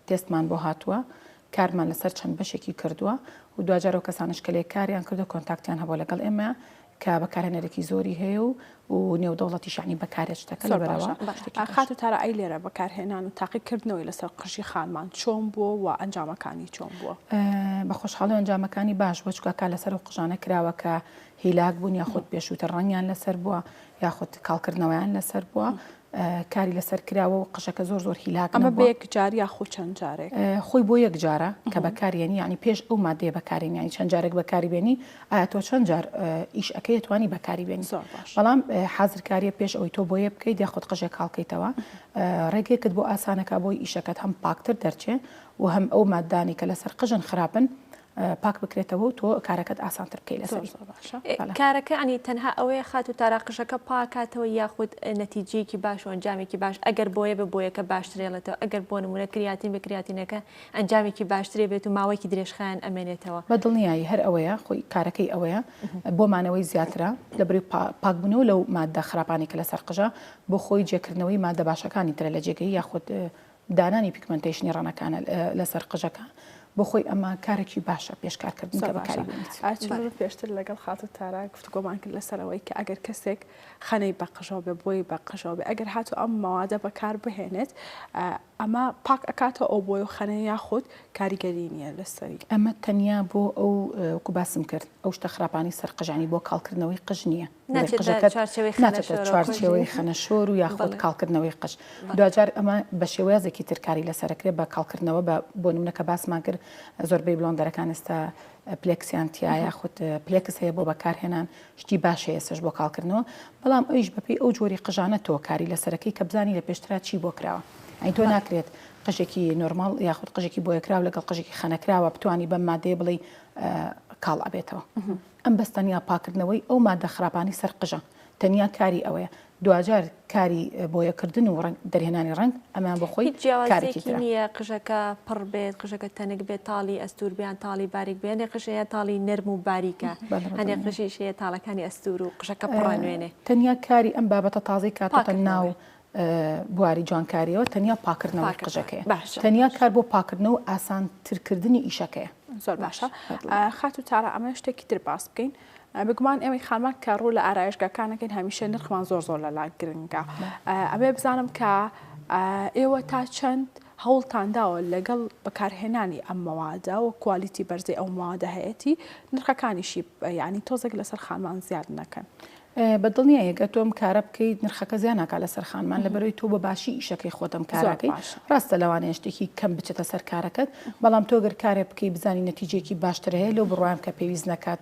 تێستمان بۆ هاتووە کارمان لەسەر چەند بەشێکی کردووە و دوجارەوە کەسانش کە لێ کاریان کردو کۆنتاکتیان هەبوو لەگەڵ ئێمە کە بەکارهێنەرێکی زۆری هەیە و نێودەوڵەتی شانی بەکارێت شتەکە لەبەرەوە خاتو تارە ئەی لێرە بەکارهێنان و تاقیکردنەوەی لەسەر قژی خانمان چۆن بووە و ئەنجامەکانی چۆن بووە؟ بە خۆشحاڵی ئەنجامەکانی باش بۆ چکە لەسەر و قژانە کراوە کە هیلاک بوون یاخود پێشووتە ڕەنگیان لەسەر بووە یاخود کاڵکردنەوەیان لەسەر بووە کاری لەسەر کراوە و قژەکە زۆر زۆر هیلاک ئەمە بە یەک جاری یاخۆ چەند جارێک خۆی بۆ یەک جارە کە بەکارێنی ینی پێش ئەو مادەیە بەکارێنیانی چەند جارێک بەکاری بێنی ئایا تۆ چەند جار ئیش ئەەکەی توانی بەکاری بێنی بەڵام حازرکاریە پێش ئەوەی تۆ بۆیە بکەیت یاخود قژێک کاڵکەیتەوە ڕێگەیەکت بۆ ئاسانەکە بۆی ئیشەکەت هەم پاکتر دەرچێ و هەم ئەو مادانی کە لەسەر قژن خراپن پاک بکرێتەوە و تۆ کارەکەت ئاسانتر بکەیت لەسەر کارەکە ئەنی تەنها ئەوەیە خات و تاراقشەکە پاکاتەوە یاخود نەتیجەیەکی باش و ئەنجامێکی باش ئەگەر بۆیە بە بۆیەکە باشترێڵێتەوە ئەگەر بۆ نمونە کریاتین بە کریاتینەکە ئەنجامێکی باشترێ بێت و ماوەیەکی درێژخایان ئەمێنێتەوە بە دڵنیایی هەر ئەوەیە خۆی کارەکەی ئەوەیە بۆمانەوەی زیاترە لەبری پاکبوونەوە لەو مادە خراپانی کە لەسەر قژە بۆ خۆی جێکردنەوەی مادە باشەکانی ترە لە جێگەی یاخود دانانی پیکمنتیشنی ڕەنەکانە لەسەر قژەکە بۆ خۆی ئەمە کارێکی باشە پێشکارکردن کە بەکاری بێنیت پێشتر لەگەڵ خات و تارا گفتگۆمان کرد لەسەرەوەی کە ئەگەر کەسێک خەنەی بە قژەوە بێ بۆی بە قژەوە بێ ئەگەر هاتو ئەم مەوادە بەکار بهێنێت ئەمە پاک ئەکاتەوە ئەو بۆی و خەنە یاخود کاریگەری نییە لەسەری ئەمە تەنیا بۆ ئەو کوباسم کرد ئەو شتە خراپانی سەرقژانی بۆ کاڵکردنەوەی قژ نییە چوارچێوەی خەنەشۆر و یاخود کاڵکردنەوەی قژ دوجار ئەمە بە شێوازێکی ترکاری لەسەرکرێت بە کاڵکردنەوە بۆ نمونەکە باسمان کرد زۆربەی بڵۆندەرەکان ئێستا پلێکسیانتیا یاخود پلێکس هەیە بۆ بەکارهێنان شتی باشەیە سەش بۆ کاڵکردنەوە بەڵام ئەویش بەپی ئەو جۆری قژانە تۆ کاری لەسەرەکەی کە بزانی لە پێشترا چی بۆ کراوە ئەین تۆ ناکرێت قژێکی نۆرمال یاخود قژێکی بۆ یەکراو لەگەڵ قژێکی خەنەکراوە بتوانی بەم مادەیە بڵێ کاڵ ئەبێتەوە ئەم بەستەنیا پاکردنەوەی ئەو مادە خراپانی سەر قژە تەنیا کاری ئەوەیە دوجار کاری بۆیەکردن و دەرهێنانی ڕنگ ئەمان بۆ خۆی جیاوازێکی نییە قژەکە پڕ بێت قژەکە تەنک بێت تاڵی ئەستور بیان تاڵی باریک بێنێ قژەیە تاڵی نەرم و باریکە هەندێ قژیشەیە تاڵەکانی ئەستور و قژەکە پڕانوێنێ تەنیا کاری ئەم بابەتە تازەی کاتە ناو بواری جوانکاریەوە تەنیا پاکردنەوەی قژەکەیە تەنیا کار بۆ پاکردنەوە و ئاسانترکردنی ئیشەکەیە زۆر باشە خات و تارە ئەمە شتێکی تر باس بکەین بگومان ئێمەی خانمان کە ڕوو لە ئارایشگاکانەکەین هەمیشە نرخمان زۆر لەلای گرنگە ئەمێ بزانم کە ئێوە تا چەند هەوڵتانداوە لەگەڵ بەکارهێنانی ئەم مەوادە و کوالیتی بەرزی ئەو مەوادە هەیەی نرخەکانیشی ینی تۆزێک لەسەر خانمان زیاد نەکەن بە دڵنیە یەکە تۆم کارە بکەیت نرخەکە زیان ناکات لەسەر خانمان لەبەرەوەی تۆ بە باشی ئیشەکەی خۆتم کارەکەی ڕاستە لەوانەیە شتێکی کەم بچێتە سەر کارەکەت بەڵام تۆ گەر کارێ بکەی بزانی نەتیجێکی باشتر هەیە لەو بڕوایم کە پێویست نەکات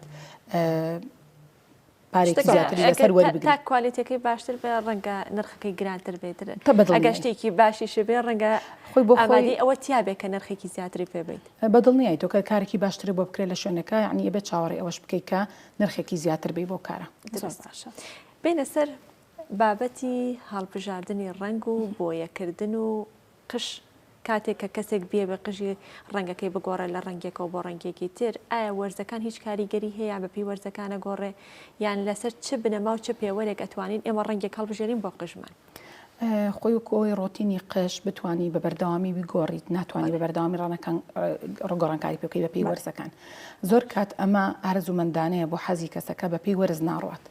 تا کوالیتەکەی باشتر بێ ڕەنگە نرخەکەی گرانتر بێتر ئەگە شتێکی باشیش بێ ڕەنگە خۆی بۆ خۆی ئەوە تیابێت کە نرخێکی زیاتری پێ بێت بەدڵنیایی تۆ کە کارێکی باشتر بۆ بکرێت لە شوێنەکە یعنی بێت چاوەڕێ ئەوەش بکەیت کە نرخێکی زیاتر بێ بۆ کارە بینە سەر بابەتی هەڵبژاردننی ڕنگ و بۆیەکردن و قش کاتێک کە کەسێک بێ بە قژی ڕەنگەکەی بگۆڕێ لە ڕەنگێکەوە بۆ ڕەنگێکی تر ئایا وەرزەکان هیچ کاریگەری هەیە بەپی وەرزەکانە گۆڕێ یان لەسەر چ بنەما و چه پێوەرێک ئەتوانین ئێمە ڕەنگێک هەڵبژێرین بۆ قژمان خۆی وەکۆی ڕۆتینی قش بتانی بە بەردەوامی بگۆڕیت ناتوانانی بە بەردەوامی ڕانەکان ڕگۆڕانکاری پێکەی بە پێی وەرزەکان زۆر کات ئەمە ئارەزومەندانەیە بۆ حەزی کەسەکە بە پێی وەرز ناڕات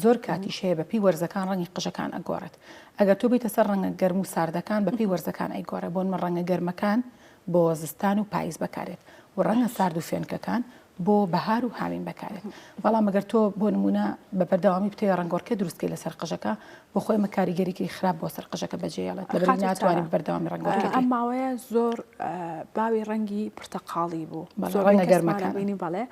زۆر کاتیش هەیە بە پێی وەرزەکان ڕەنگی قژەکان ئەگۆڕێت ئەگەر تۆ بیتە سەر ڕەنگە گەرم و ساردەکان بە پێی وەرزەکان ئەیگۆڕێ بۆ من ڕەنگە گەرمەکان بۆ زستان و پاییز بەکارێت و ڕەنگە سارد و فێنکەکان بۆ بەهار و هاوین بەکارێت بەڵام ئەگەر تۆ بۆ نمونە بە بەردەوامی بتێ ڕنگۆڕکە دروستکەی لەسەر قژەکە بۆ خۆی ئەمە کاریگەریکی خراپ بۆ سەر قژەکە بەجێڵێت لەبەر ناتوانین بەردەوامی ڕنگۆڕکە ئەم ماوەیە زۆر باوی ڕەنگی پرتەقاڵی بوو ڕەنگە گەرمەکان بینی بەڵێ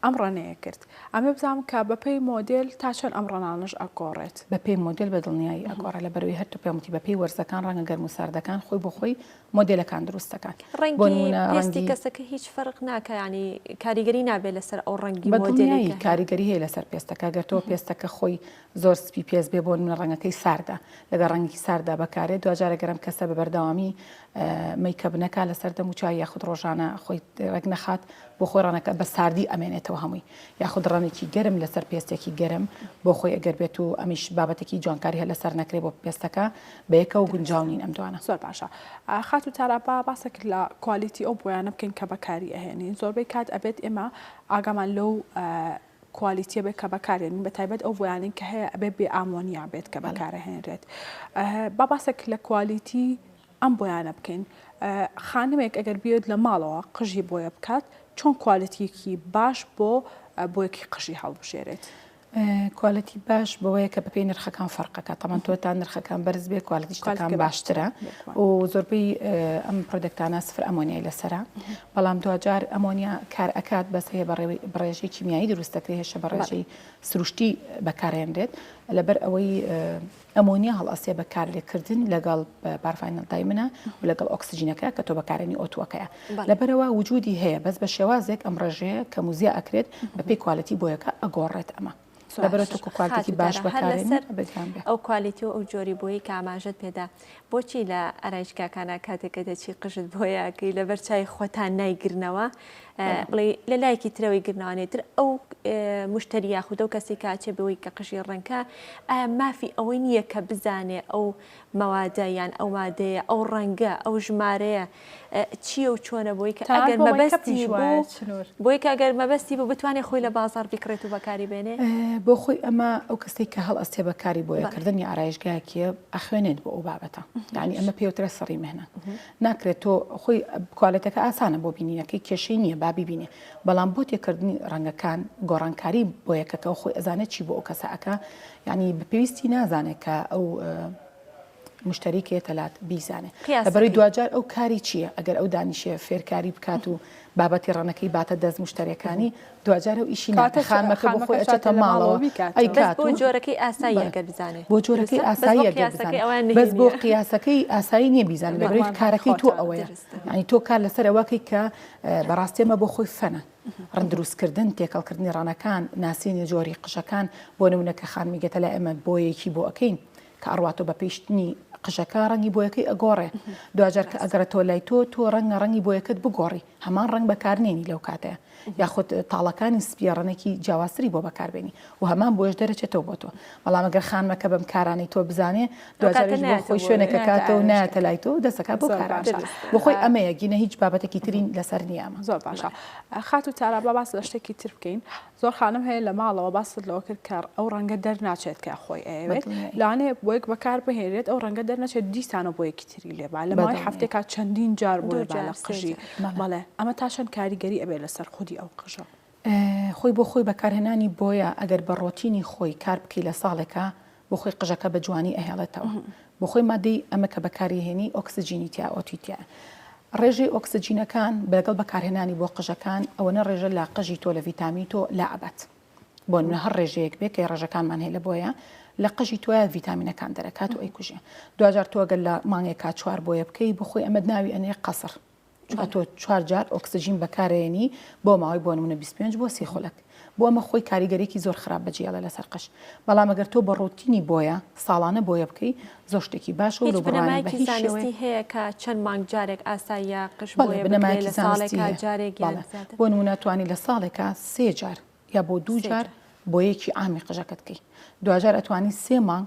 ئەم ڕەنەیە کرد ئەمە بزانم کە بەپێی مۆدل تا چەند ئەم ڕەنانش ئەگۆڕێت بەپێی مۆدل بە دڵنیایی ئەگۆڕە لە بەروی هەرتو پێمەتی بەپێی وەرزەکان ڕەنگە گەرم و ساردەکان خۆی بۆ خۆی مۆدلەکان دروستەکان ڕەنگی کەسەکە هیچ فەرق ناکە ینی کاریگەری نابێت لەسەر ئەو ڕەنگی مۆدلی کاریگەری هەیە لەسەر پێستەکە گەر تۆ پێستەکە خۆی زۆر سپی پێست بێ بۆ منە ڕەنگەکەی ساردا لەگە ڕەنگی ساردا بەکارێت دوجارە گەرم کەسە بە بەردەوامی مەیکەبنەکە لەسەر دەم و چای یاخود ڕۆژانە خۆی ڕێک نەخات بۆ خۆی ڕەنەکە بە ساردی ئەمێنێتەوە هەمووی یاخود ڕەنێکی گەرم لەسەر پێستێکی گەرم بۆ خۆی ئەگەر بێت و ئەمیش بابەتێکی جوانکاری هە لەسەر نەکرێ بۆ پێستەکە بە یەکە و گونجاونین ئەم دوانە زۆر باشە خات و تارابا باسێک لە کوالیتی ئەو بۆیانە بکەین کە بەکاری ئەهێنین زۆربەی کات ئەبێت ئێمە ئاگامان لەو کوالیتیە بێت کە بەکارێنین بە تایبەت ئەو بۆیانین کە هەیە ئەبێ بێ ئامۆنیا بێت کە بەکارەهێنرێت با باسێک لە کوالیتی ئەم بۆیانە بکەین خانمێک ئەگەر بێت لە ماڵەوە قژی بۆیە بکات چۆن کوالیتیەکی باش بۆ بۆیەکی قژی هەڵبژێرێت کوالیتی باش بەوەیە کە بەپێی نرخەکان فەرقەکە تەمان تۆتان نرخەکان بەرز بێ کوالیتی شتەکان باشترە و زۆربەی ئەم پرۆدەکتانە سفر ئەمۆنیای لەسرە بەڵام دوجار ئەمۆنیا کار ئەکات بەس هەیە بەڕێژەی کیمیایی دروستەکەی هێشە بەڕێژەی سروشتی بەکارهێنرێت لەبەر ئەوەی ئەمۆنیا هەڵئەسێ بەکار لێکردن لەگەڵ بارفانل دایمنە و لەگەڵ ئۆکسسیژینەکە کە تۆ بەکارێنی ئۆتوەکەیە لەبەرەوە وجودی هەیە بەس بە شێوازێک ئەم ڕێژەیە کە موزیە ئەکرێت بەپێی کوالیتی بۆیەکە ئەگۆڕێت ئەمە لەبەرەوە کوالیتی باش بەکارێنێت ئەو کوالیتی و ئەو جۆری بۆی کە ئاماژەت پێدا بۆچی لە ئەرایشگاکانە کاتێکە دەچی قژت بۆیەکەی لەبەر چای خۆتان نایگرنەوە بڵێ لە لایەکی ترەوەی گرنەوانێتتر ئەو مشتری یاخود ئەو کەسی کاچێ بەوەی کە قژی ڕەنکە ئایا مافی ئەوەی نییە کە بزانێ ئەو مەوادە یان ئەو مادەیە ئەو ڕەنگە ئەو ژمارەیە چییە و چۆنە بۆی کە ئەگەر مەبەستی بۆی کە ئەگەر مەبەستی بۆ بتوانێت خۆی لە بازار بکڕێت و بەکاری بێنێ بۆ خۆی ئەمە ئەو کەسێک کە هەڵ ئەستێ بەکاری بۆیەکردنی ئارایشگایەکیە ئەخوێنێت بۆ ئەو بابەتە یعنی ئەمە پێوترە سەڕی مهنە ناکرێت تۆ خۆی کوالەتەکە ئاسانە بۆ بینینەکەی کێشەی نییە با ببینێ بەڵام بۆ تێکردنی ڕەنگەکان گۆڕانکاری بۆ یەکەکە و خۆی ئەزانێت چی بۆ ئەو کەسەکە یعنی بەپێویستی نازانێت کە ئەو مشتری تەلات بیزانێ لەبەرەوەی دوجار ئەو کاری چییە ئەگەر ئەو دانیشێ فێرکاری بکات و بابەتی ڕەنەکەی باتە دەست مشتریەکانی دوجار ئەو ئیشی خانمەکە بۆ خۆی ئەچێتە ماڵەوە بۆ جۆرەکەی ئاسایی ئەگەر بزانێت بۆ جۆرەکەی ئاسایی ئەگەر بزانێت بەس بۆ قیاسەکەی ئاسایی نییە بیزانێت لەبەرەوەی کارەکەی تۆ ئەوەیە ینی تۆ کار لەسەر ئەوەکەی کە بەڕاستیمە بۆ خۆی فەنە ڕەن دروستکردن تێکەڵکردنی ڕانەکان ناسینی جۆری قژەکان بۆ نمونەکە خانمیگەتە لە ئێمە بۆیەکی بۆ ئەەکەین کە ئەڕواتۆ بە پێشتنی قژەکە ڕەنگی بۆیەکەی ئەگۆڕێ دوجار کە ئەگەرەوە لای تۆ ڕەنگی بۆیەکەت بگۆڕی هەمان ڕنگ بەکارنێنی لەو کاتەیە یاخود تاڵەکانی سپیێڕەنێکی جیاوازتری بۆ بەکاربێنی و هەمان بۆش دەرەچێتەوە بۆ تۆ بەڵام ئەگەر خانمەکە بەم کارانەی تۆ بزانێ دوجارش بۆ خۆی شوێنێکە کاتەوە نایەتە لای تۆ دەستەکە بۆ کاران بۆ خۆی ئەمەیە گینە هیچ بابەتێکی ترین لەسەر نیامە زۆر باشە خات و تارابا باس لە شتێکی تر بکەین زۆر خانم هەیە لە ماڵەوە باست لەوە کرد کار ئەو ڕەنگە دەرناچێت کە خۆی ئەوێت لاانێ بۆیەک بەکار بهێنرێت ئەو ڕەنگە دەرنەچێت دیسانە بۆ یەکی تری لێبا لە مای هەفتێکا چەندین جار بۆ لە قژی بەڵێ ئەمە تا چەند کاریگەری ئەبێ لەسەر خودی ئەو قژە خۆی بۆ خۆی بەکارهێنانی بۆیە ئەگەر بە ڕۆتینی خۆی کار بکەی لە ساڵێکە بۆ خۆی قژەکە بە جوانی ئەهێڵێتەوە بۆ خۆی مادەی ئەمە کە بەکارهێنی ئۆکسسیجینی تیا ئۆتیتیا ڕێژەی ئۆکسسیجینەکان بەلەگەڵ بەکارهێنانی بۆ قژەکان ئەوەنە ڕێژە لە قژی تۆ لە ڤیتامی تۆ لا ئەبات بۆ منە هەر ڕێژەیەک بێ کە ڕێژەکانمان هەیە لە بۆیە لە قژی تۆە ڤیتامینەکان دەرەکات و ئەیکوژێ دوجار تۆگەل لە مانگێکا چوار بۆیە بکەی بخۆی ئەمە ناوی ئەنێ قەسر تۆ چوار جار ئۆکسسیژین بەکارێنی بۆ ماوەی بۆ نمونە 25 بۆ 30 خولەک بۆ ئەمە خۆی کاریگەرێکی زۆر خراپ بەجێڵە لەسەر قش بەڵام ئەگەر تۆ بە ڕۆتینی بۆیە ساڵانە بۆیە بکەی زۆر شتێکی باش و بنەمایکی زانستی هەیە کە چەند مانگ جارێک ئاساییە قش بنەمایکی زانستی جارێک بۆ نمونە توانی لە ساڵێکە 3 جار یا بۆ 2 جار بۆ یەکی ئامی قژەکەت بکەی دوجار ئەتوانی 3 مانگ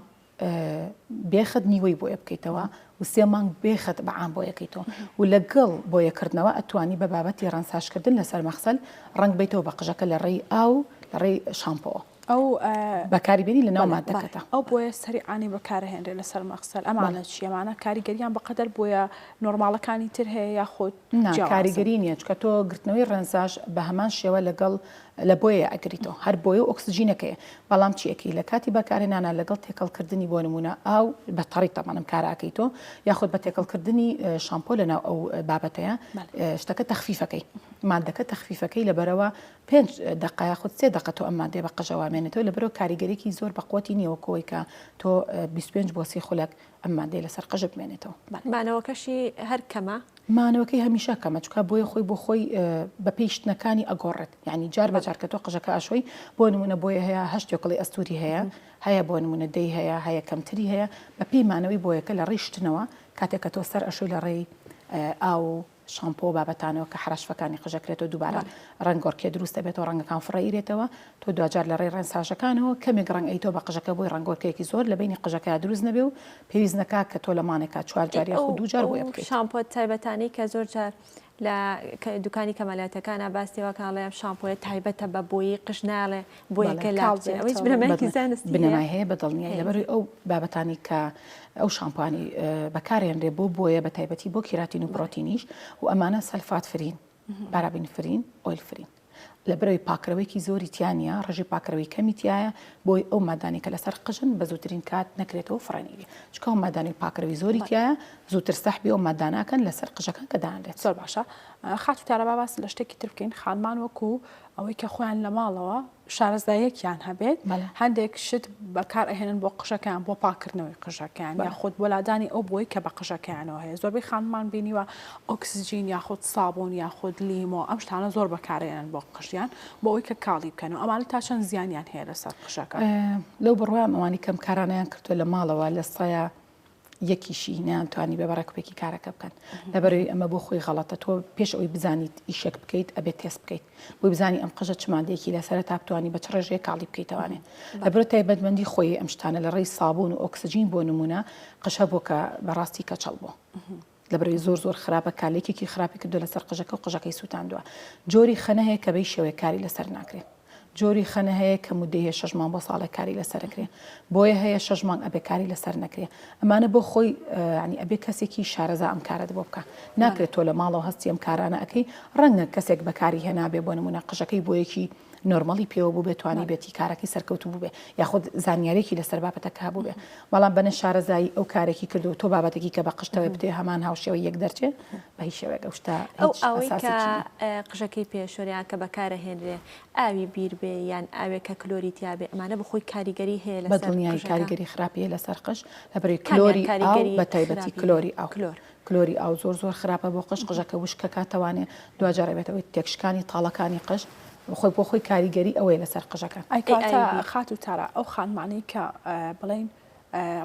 بێخت نیوەی بۆیە بکەیتەوە و 3 مانگ بێخت بەعام بۆ یەکەیتەوە و لەگەڵ بۆ یەکردنەوە ئەتوانی بە بابەتی ڕەنساشکردن لەسەر مەخسەل ڕنگ بیتەوە بە قژەکە لە ڕێی ئاو لە ڕێی شامپۆ ئەو بەکاریبێنی لە ناو مادەکەتە ئەو بۆیە سەریعانی بەکارهێنرێ لەسەر مەخسەل ئەمانە چیەمانە کاریگەریان بەقەدەر بۆیە نۆرماڵەکانی تر هەیە یاخۆت کاریگەری نییە چکە تۆ گرتنەوەی ڕەنساژ بە هەمان شێوە لەگەڵ لە بۆیە ئەگریتەوە هەر بۆیە ئۆکسسیژینەکەیە بەڵام چیەکەی لە کاتی بەکارهێنانە لەگەڵ تێکەڵکردنی بۆ نمونە ئاو بە تەڕی تەمانم کاراکەیتۆ یاخود بە تێکەڵکردنی شامپۆ لەناو ئەو بابەتەیە شتەکە تەخفیفەکەی مادەکە تەخفیفەکەی لەبەرەوە 5 دقه خود 3 دقه تو ئەم مادەی بە قژەوامێنێتەوە لەبەرەوە کاریگەریکی زۆر بەقوتی نییەوە کۆی کە تۆ 25 بۆ 30 خولەک ئەم مادەی لەسەر قژە بمێنێتەوە مانەوەکەشی هەر کەمە مانەوەکەی هەمیشە کەمە چکە بۆیە خۆی بۆ خۆی بە پێیشتنەکانی ئەگۆڕێت یعنی جار بەجار کە تۆ قژەکە ئاشۆی بۆ نمونە بۆیە هەیە 8 یۆکڵی ئەستوری هەیە بۆ نمونە دەی هەیە کەمتری هەیە بە پێی مانەوەی بۆیەکە لە ڕیشتنەوە کاتێک کە تۆ سەر ئەشوی لە ڕێی ئاو شامپۆ بابەتانەوە کە حراشفەکانی قژەکرێتەوە دووبارە ڕەنگۆرکێ دروستە بێتەوە ڕەنگەکان فڕەیرێتەوە تۆ دوجار لە ڕێی ڕێنساژەکانەوە کەمێک ڕەنگ ئەیتۆ بە قژەکە بۆی ڕەنگۆرکێکی زۆر لە بینی قژەکە دروست نەبێ و پێویست نەکات کە تۆ لە مانێکا 4 جار یاخود 2 جار بۆیە بکەیت شامپۆ تایبەتانی کە زۆر جار لە دوکانی کەمالاتەکانە باستیەوەکان شامپۆی تایبەتە بە بۆیی قژ ناڵێ بۆیەکە لاوێت بنەمایکی زانستی بنەمای هەیە بەدڵنیای لەبەروی ئەو بابەتانی کە ئەو شامپانی بەکارێنرێ بۆ بۆیە بە تایبەتی بۆ کیراتین و پرۆتینیش و ئەمانە سەلفات فرین بارابین فرین ئۆیل فرین لەبەرەوەی پاکردنەوەیکی زۆری تیانە ڕژی پاکردنەوەی کەمی تایە بۆی ئەو مادانی کە لەسەر قژن بە زووترین کات نەکرێتەوە فڕێنیری چکە ئەو مادانی پاکردنەوەی زۆری تایە زووتر سەحبی ئەو ماداناکەن لەسەر قژەکان کە دانرێت زۆر باشە خات و تارە باس لە شتێکی تر بکەین خانمان وەکو ئەوەی کە خۆیان لە ماڵەوە شارەزایەکیان هەبێت هەندێک شت بەکار ئەهێنن بۆ قژەکان بۆ پاکردنەوەی قژەکان یاخود بۆ لادانی ئەو بۆی کە بە قژەکەیانەوە هەیە زۆربەی خانمان بینیوە ئۆکسسیژین یاخود سابوون یاخود لیمۆ ئەم شتانە زۆر بەکارێنن بۆ قژیان بۆ ئەوی کە کاڵی بکەنەوە ئەمانە تا چەند زیانیان هەیە لەسەر قژەکە لەو بڕوام ئەوانی کەم کارانیان کردووە لە ماڵەوە لە سایە یەکیشی نەیانتوانی بە بەڕێکوپێکی کارەکە بکەن لەبەرەوەی ئەمە بۆ خۆی غەڵەتە تۆ پێش ئەوی بزانیت ئیشێک بکەیت ئەبێت تێست بکەیت بۆی بزانی ئەم قژە چمادەیەکی لەسەر تا بتوانی بە چ ڕێژەیە کاڵی بکەیتەوانێ لەبەرە تایبەتمەندی خۆی ئەم شتانە لە ڕێی سابوون و ئۆکسسیژین بۆ نمونە قژە بۆ کە بەڕاستی کەچەڵ بوو لەبەرەوەی زۆر خراپە کالێکێکی خراپی کردو لەسەر قژەکە و قژەکەی سووتاندووە جۆری خەنە هەیە کە بەی شێوەیە کاری لەسەر ناکرێت جۆری خەنە هەیە کە مودەیە 6 مانگ بۆ ساڵێک کاری لەسەرکرێ بۆیە هەیە 6 مانگ ئەبێ کاری لەسەر نەکرێ ئەمانە بۆ خۆی ینی ئەبێ کەسێکی شارەزا ئەم کارت بۆ بکە ناکرێت تۆ لە ماڵەوە هەستی ئەم کارانە ئەەکەی ڕەنگە کەسێک بەکاری هێنابێ بۆ نمونە قژەکەی بۆ یەکی نۆرمەلی پێوە بوو بێتوانی بێتی کارەکەی سەرکەوتو بوو بێ یاخود زانیارێکی لەسەر بابەتەکە هەبوو بێ بەڵام بەنە شارەزایی ئەو کارێکی کردو تۆ بابەتێکی کە بە قشتەوەی بدێ هەمان هاوشێوە یەک دەرچێت بە هیچ شێوەیە گەشتا ئەوەی کە قژەکەی پێشۆریان کە بەکارە هێنرێ ئاوی بیر بێ یان ئاوێکە کلۆری تیاابێ ئەمانە بخۆی کاریگەری هەیە لە دڵنیای کاریگەری خراپیە لەسەر قش لەبەری کلۆری بە تایبەتی کلۆری ئاو کلۆری ئاو زۆر خراپە بۆ قش قژەکە وشکە کاتەوانێ دوجارەبێتەوەی تێکشکانی تاڵەکانی قش خۆی بۆ خۆی کاریگەری ئەوەی لەسەر قژەکە ئەیکاتە خات و تارە ئەو خانمانەی کە بڵین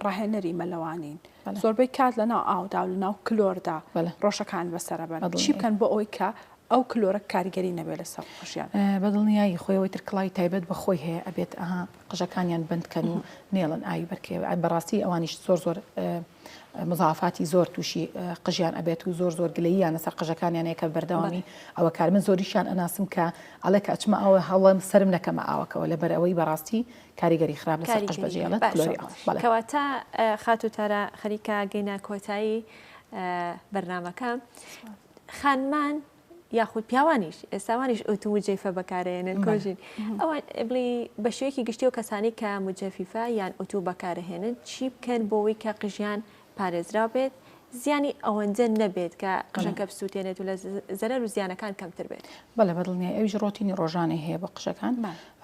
ڕاهێنەری مەلەوانین زۆربەی کات لە ناو ئاودا و لە ناو کلۆردا ڕۆژەکان بەسەرە بن چی بکەن بۆ ئەوەی کە ئەو کلۆرە کاریگەری نەبێت لە سەر قژیان بەدڵنیایی خۆیەوەی تر کڵای تایبەت بە خۆی هەیە ئەبێت ئەها قژەکانیان بندکەن و نێڵن ئاوی بەرکێوە بەڕاستی ئەوانیش زۆر مزافاتی زۆر تووشی قژیان ئەبێت و زۆر گلەییانە سەر قژەکانیانەیەکە بەردەوامی ئەوە کار من زۆریشان ئەناسم کە ئەڵێ کە ئەچمە ئەوە هەڵم سرم نەکەمە ئاوەکەەوە لەبەر ئەوەی بەڕاستی کاریگەری خراپ لەسەر قژ بەجێڵێت کەواتە خات و تارە خەریکە گەینا کۆتایی بەرنامەکە خانمان یاخود پیاوانیش ئێستاوانیش ئۆتومجێفە بەکارێنن کۆژین ئەوان بڵی بە شوەیەکی گشتی و کەسانی کە مجەفیفە یان ئۆتو بەکارهێنن چی بکەن بۆەوەی کە قژیان پارێزرا بێت زیانی ئەوەندە نەبێت کە قژەکە بسووتێنێت و لە زەرەر و زیانەکان کەمتر بێت بەڵێ بەدڵنیای ئەویش ڕۆتینی ڕۆژانەی هەیە بە قژەکان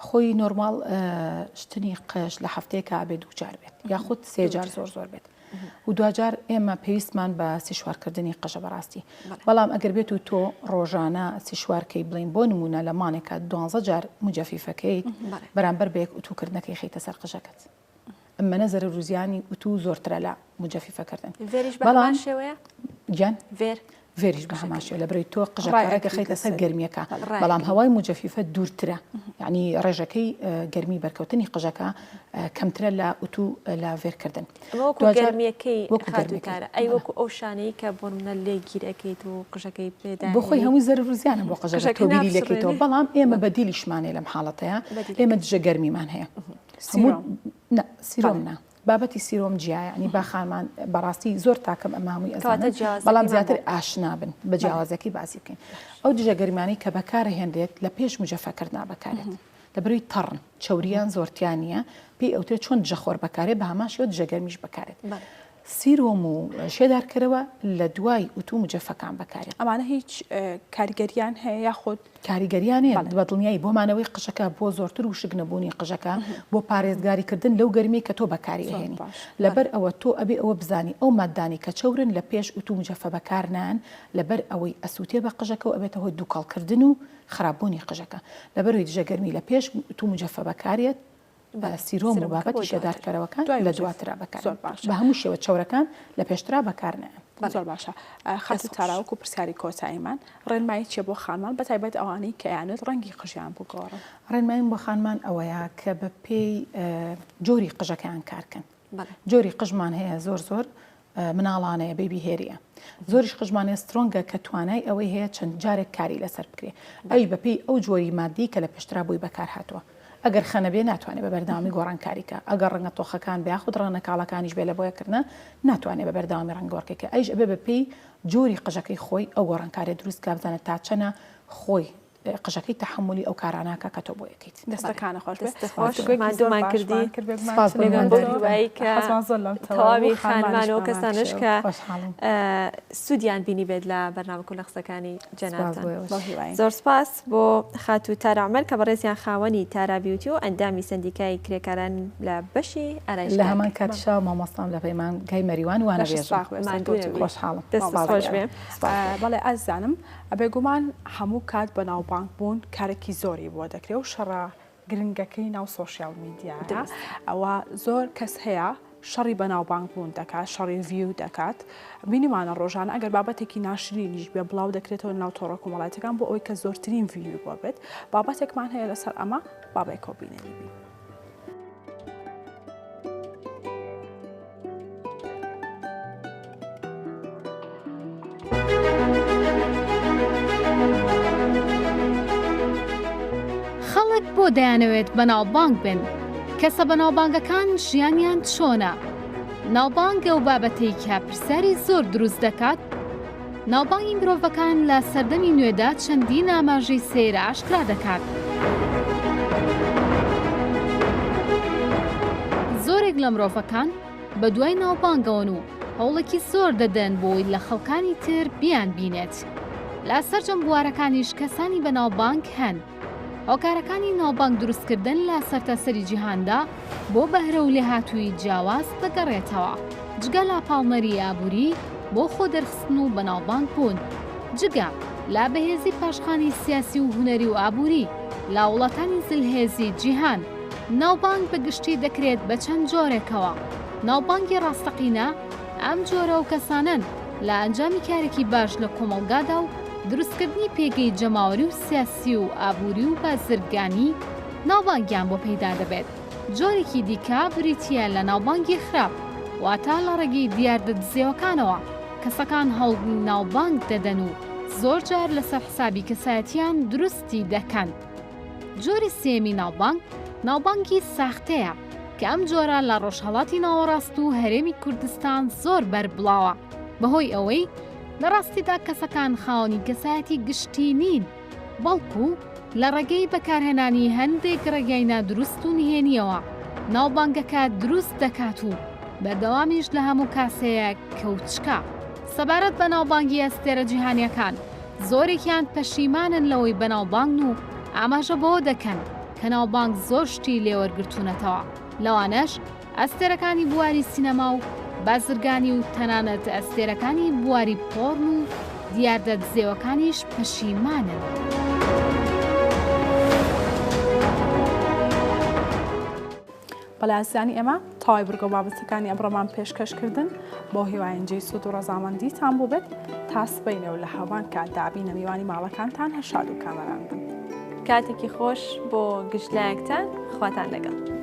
خۆی نۆرمال شتنی قش لە هەفتەیەکە ئابێت 2 جار بێت یاخود 3 جار زۆر بێت و دوجار ئێمە پێویستمان بە سیشوارکردنی قژە بەڕاستی بەڵام ئەگەر بێت و تۆ ڕۆژانە سیشوارکەی بڵین بۆ نمونە لە مانێکە 12 جار مجەفیفەکەیت بەرامبەر بەیەک ئوتوکردنەکەی خەیتە سەر قژەکەت ئەمە نەزەر روزیانی ئوتو زۆرترە لە مجەفیفەکردن بەڵام شێوەیە گیان فێریش بە هەماشێ لە بڕی تۆ قژەکە خەیتە سەر گەرمیەکە بەڵام هەوای مجەفیفە دوورترە یعنی ڕێژەکەی گەرمی بەرکەوتنی قژەکە کەمترە لە ئوتو لە فێرکردن وەکو گەرمیەکەی خاتوتارە ئەی وەکو ئەو شانەی کە بۆ منە لێ گیرەکەیت و قژەکەی پێدا بۆ خۆی هەمووی زەرروزیانە بۆ قژەکە تۆبیری لەکەیتەوە بەڵام ئێمە بەدیلیشمانێ لەم حاڵەتەیە ئێمە دژە گەرمیمان هەیە سیرۆمنا بابەتی سیرۆم جیایە ینی باخانمان بەڕاستی زۆر تاکەم ئەمە هەمووی ئەزانن بەڵام زیاتر ئاشنابن بە جیاوازەکەی باسی بکەین ئەو دژە گەرمانی کە بەکارە هێندێت لە پێش مجەفەکردنا بەکارێت لە بەروی تەڕن چەوریان زۆرتیانە پێی ئەوترێ چۆن دژەخۆر بەکارێت بە هەماشەوە دژە گەرمیش بەکارێت سیرۆم و شێدارکەرەوە لە دوای ئوتو مجەفەکان بەکارێت ئەمانە هیچ کاریگەریان هەیە یاخود کاریگەریانێ بە دڵنیایی بۆمانەوەی قژەکە بۆ زۆرتر و شک نەبوونی قژەکە بۆ پارێزگاریکردن لەو گەرمی کە تۆ بەکاری هێنی لەبەر ئەوە تۆ ئەبێ ئەوە بزانی ئەو مادانی کە چەورن لە پێش ئوتو مجەفە بەکارنان لەبەر ئەوەی ئەسووتێ بە قژەکە و ئەبێتە هۆی دووکەڵکردن و خراپبوونی قژەکە لەبەرەوەی دژە گەرمی لە پێش ئوتو مجەفە بەکارێت سیرۆم و بابەتی شێدارکەرەوەکان لە دواترا بەکار بە هەموو شێوە چەورەکان لە پێشترا بەکارنیان زۆر باشە خەت تاراوەکو پرسیاری کۆتاییمان ڕێنمایی چێ بۆ خانمان بەتایبەت ئەوانەی کە یانێت ڕەنگی قژیان بگۆڕن ڕێنمایم بۆ خانمان ئەوەیە کە بە پێی جۆری قژەکەیان کارکەن جۆری قژمان هەیە زۆر مناڵانەیە بێبی هێریە زۆریش قژمانێ سترۆنگە کە توانای ئەوەی هەیە چەند جارێک کاری لەسەر بکرێ ئەوی بەپێی ئەو جۆری مادی کە لە پێشترا بووی بەکار هاتووە ئەگەر خەنەبێ ناتوانێت بە بەرداوامی گۆڕانکاریکە ئەگەر ڕەنگە تۆخەکان بیا خود ڕەنە کاڵەکانیش بێ لە بۆیەکردن ناتوانێت بە بەرداوامی ڕەنگۆڕکێکە ئەیش ئەبێ بەپێی جۆری قژەکەی خۆی ئەو گۆڕانکاری دروست کا بزانێت تا چەنە خۆی قژەکەی تەحملی ئەو کاراناکە کە تۆ بۆ یەکەیت دەستەکانە خۆش مادومان کردی تەواوی خانمانەوە کەسانش کە سوودیان بینی بێت لە بەرنامە کولەقسەکانی جەناتان زۆر سپاس بۆ خاتو تارامەر کە بەڕێزیان خاوەنی تارابیوتی و ئەندامی سندیکای کرێکاران لە بەشی ئارایش لە هەمان کاتیشا مامۆستام لە پەیمان گای مەریوان وانە خۆشحاڵم بەڵێ ئازانم ئەبێگومان هەموو کات بە ناوبانک بوون کارێکی زۆری بۆ دەکرێت و شەڕە گرنگەکەی ناو سۆشیال میدیایە ئەوە زۆر کەس هەیە شەڕی بەناوبانگ بوون دەکات شەڕی ڤیو دەکات بینیمانە ڕۆژانە ئەگەر بابەتێکی ناشرینیش بێ بڵاو دەکرێتەوە ناو تۆڕە کۆمەڵایەتەکان بۆ ئەوەی کە زۆرترین ڤیو بۆ بێت بابەتێکمان هەیە لەسەر ئەمە بابای کۆبینەری بین. خەڵک بۆ دەیانەوێت بەناوبانگ بن کەسە بەناوبانگەکان ژیانیان چۆنە ناوبانگە و بابەتەی کە پرسیاری زۆر دروست دەکات ناوبانگی مرۆڤەکان لە سەردەمی نوێدا چەندین ئاماژەی سەیرە ئاشکرا دەکات زۆرێک لە مرۆڤەکان بە دوای ناوبانگەون و هەوڵێکی زۆر دەدەن بۆی لە خەڵکانی تر بیان بینێت لە سەرجەم بوارەکانیش کەسانی بەناوبانگ هەن هۆکارەکانی ناوبانگ دروستکردن لە سەرتاسەری جیهاندا بۆ بەهرە و لێهاتووی جیاواز دەگەڕێتەوە جگە لاپاڵمەری ئابووری بۆ خۆ دەرخستن و بەناوبانگ بوون جگە لا بەهێزی پاشخانی سیاسی و هونەری و ئابووری لا وڵاتانی زلهێزی جیهان ناوبانگ بەگشتی دەکرێت بە چەند جۆرێکەوە ناوبانگی ڕاستەقینە ئەم جۆرە و کەسانن لە ئەنجامی کارێکی باش لە کۆمەڵگادا و دروستکردنی پێگەی جەماوەری و سیاسی و ئابووری و بازرگانی ناوبانگیان بۆ پەیدا دەبێت جۆرێکی دیکە بریتیە لە ناوبانگی خراپ واتە لە ڕێگەی دیاردەدزیەوەکانەوە کەسەکان هەڵگری ناوبانگ دەدەن و زۆر جار لەسەر حسابی کەسایەتیان دروستی دەکەن جۆری سێمی ناوبانگی ساختەیە کە ئەم جۆرە لە ڕۆژهەڵاتی ناوەڕاست و هەرێمی کوردستان زۆر بەربڵاوە بەهۆی ئەوەی لە ڕاستیدا کەسەکان خاوەنی کەسایەتی گشتی نین بەڵکو لە ڕێگەی بەکارهێنانی هەندێک ڕێگای نادروست و نهێنیەوە ناوبانگەکە دروست دەکات و بەردەوامیش لە هەموو کاسەیە کەوچکە سەبارەت بە ناوبانگی ئەستێرە جیهانیەکان زۆرێکیان پەشیمانن لەوەی بەناوبانگ و ئاماژە بۆ دەکەن کە ناوبانگ زۆر شتی لێوەرگرتوونەتەوە لەوانەش ئەستێرەکانی بواری سینەما و بازرگانی و تەنانەت ئەستێرەکانی بواری پۆڕن و دیاردەدزێوەکانیش پەشیمانن. بەلایەنزانی ئێمە تاوای بڕگە و بابەتەکانی ئەمڕۆمان پێشکەشکردن بۆ هیوایەنجەی سوود و ڕەزامەندیتان بوو بێت تا سبەینەوە لە هاوان کاتدابینە میوانی ماڵەکانتان هەشاد و کامەران بن. کاتێکی خۆش بۆ گشتلایەکتان خواتان لەگەڵ.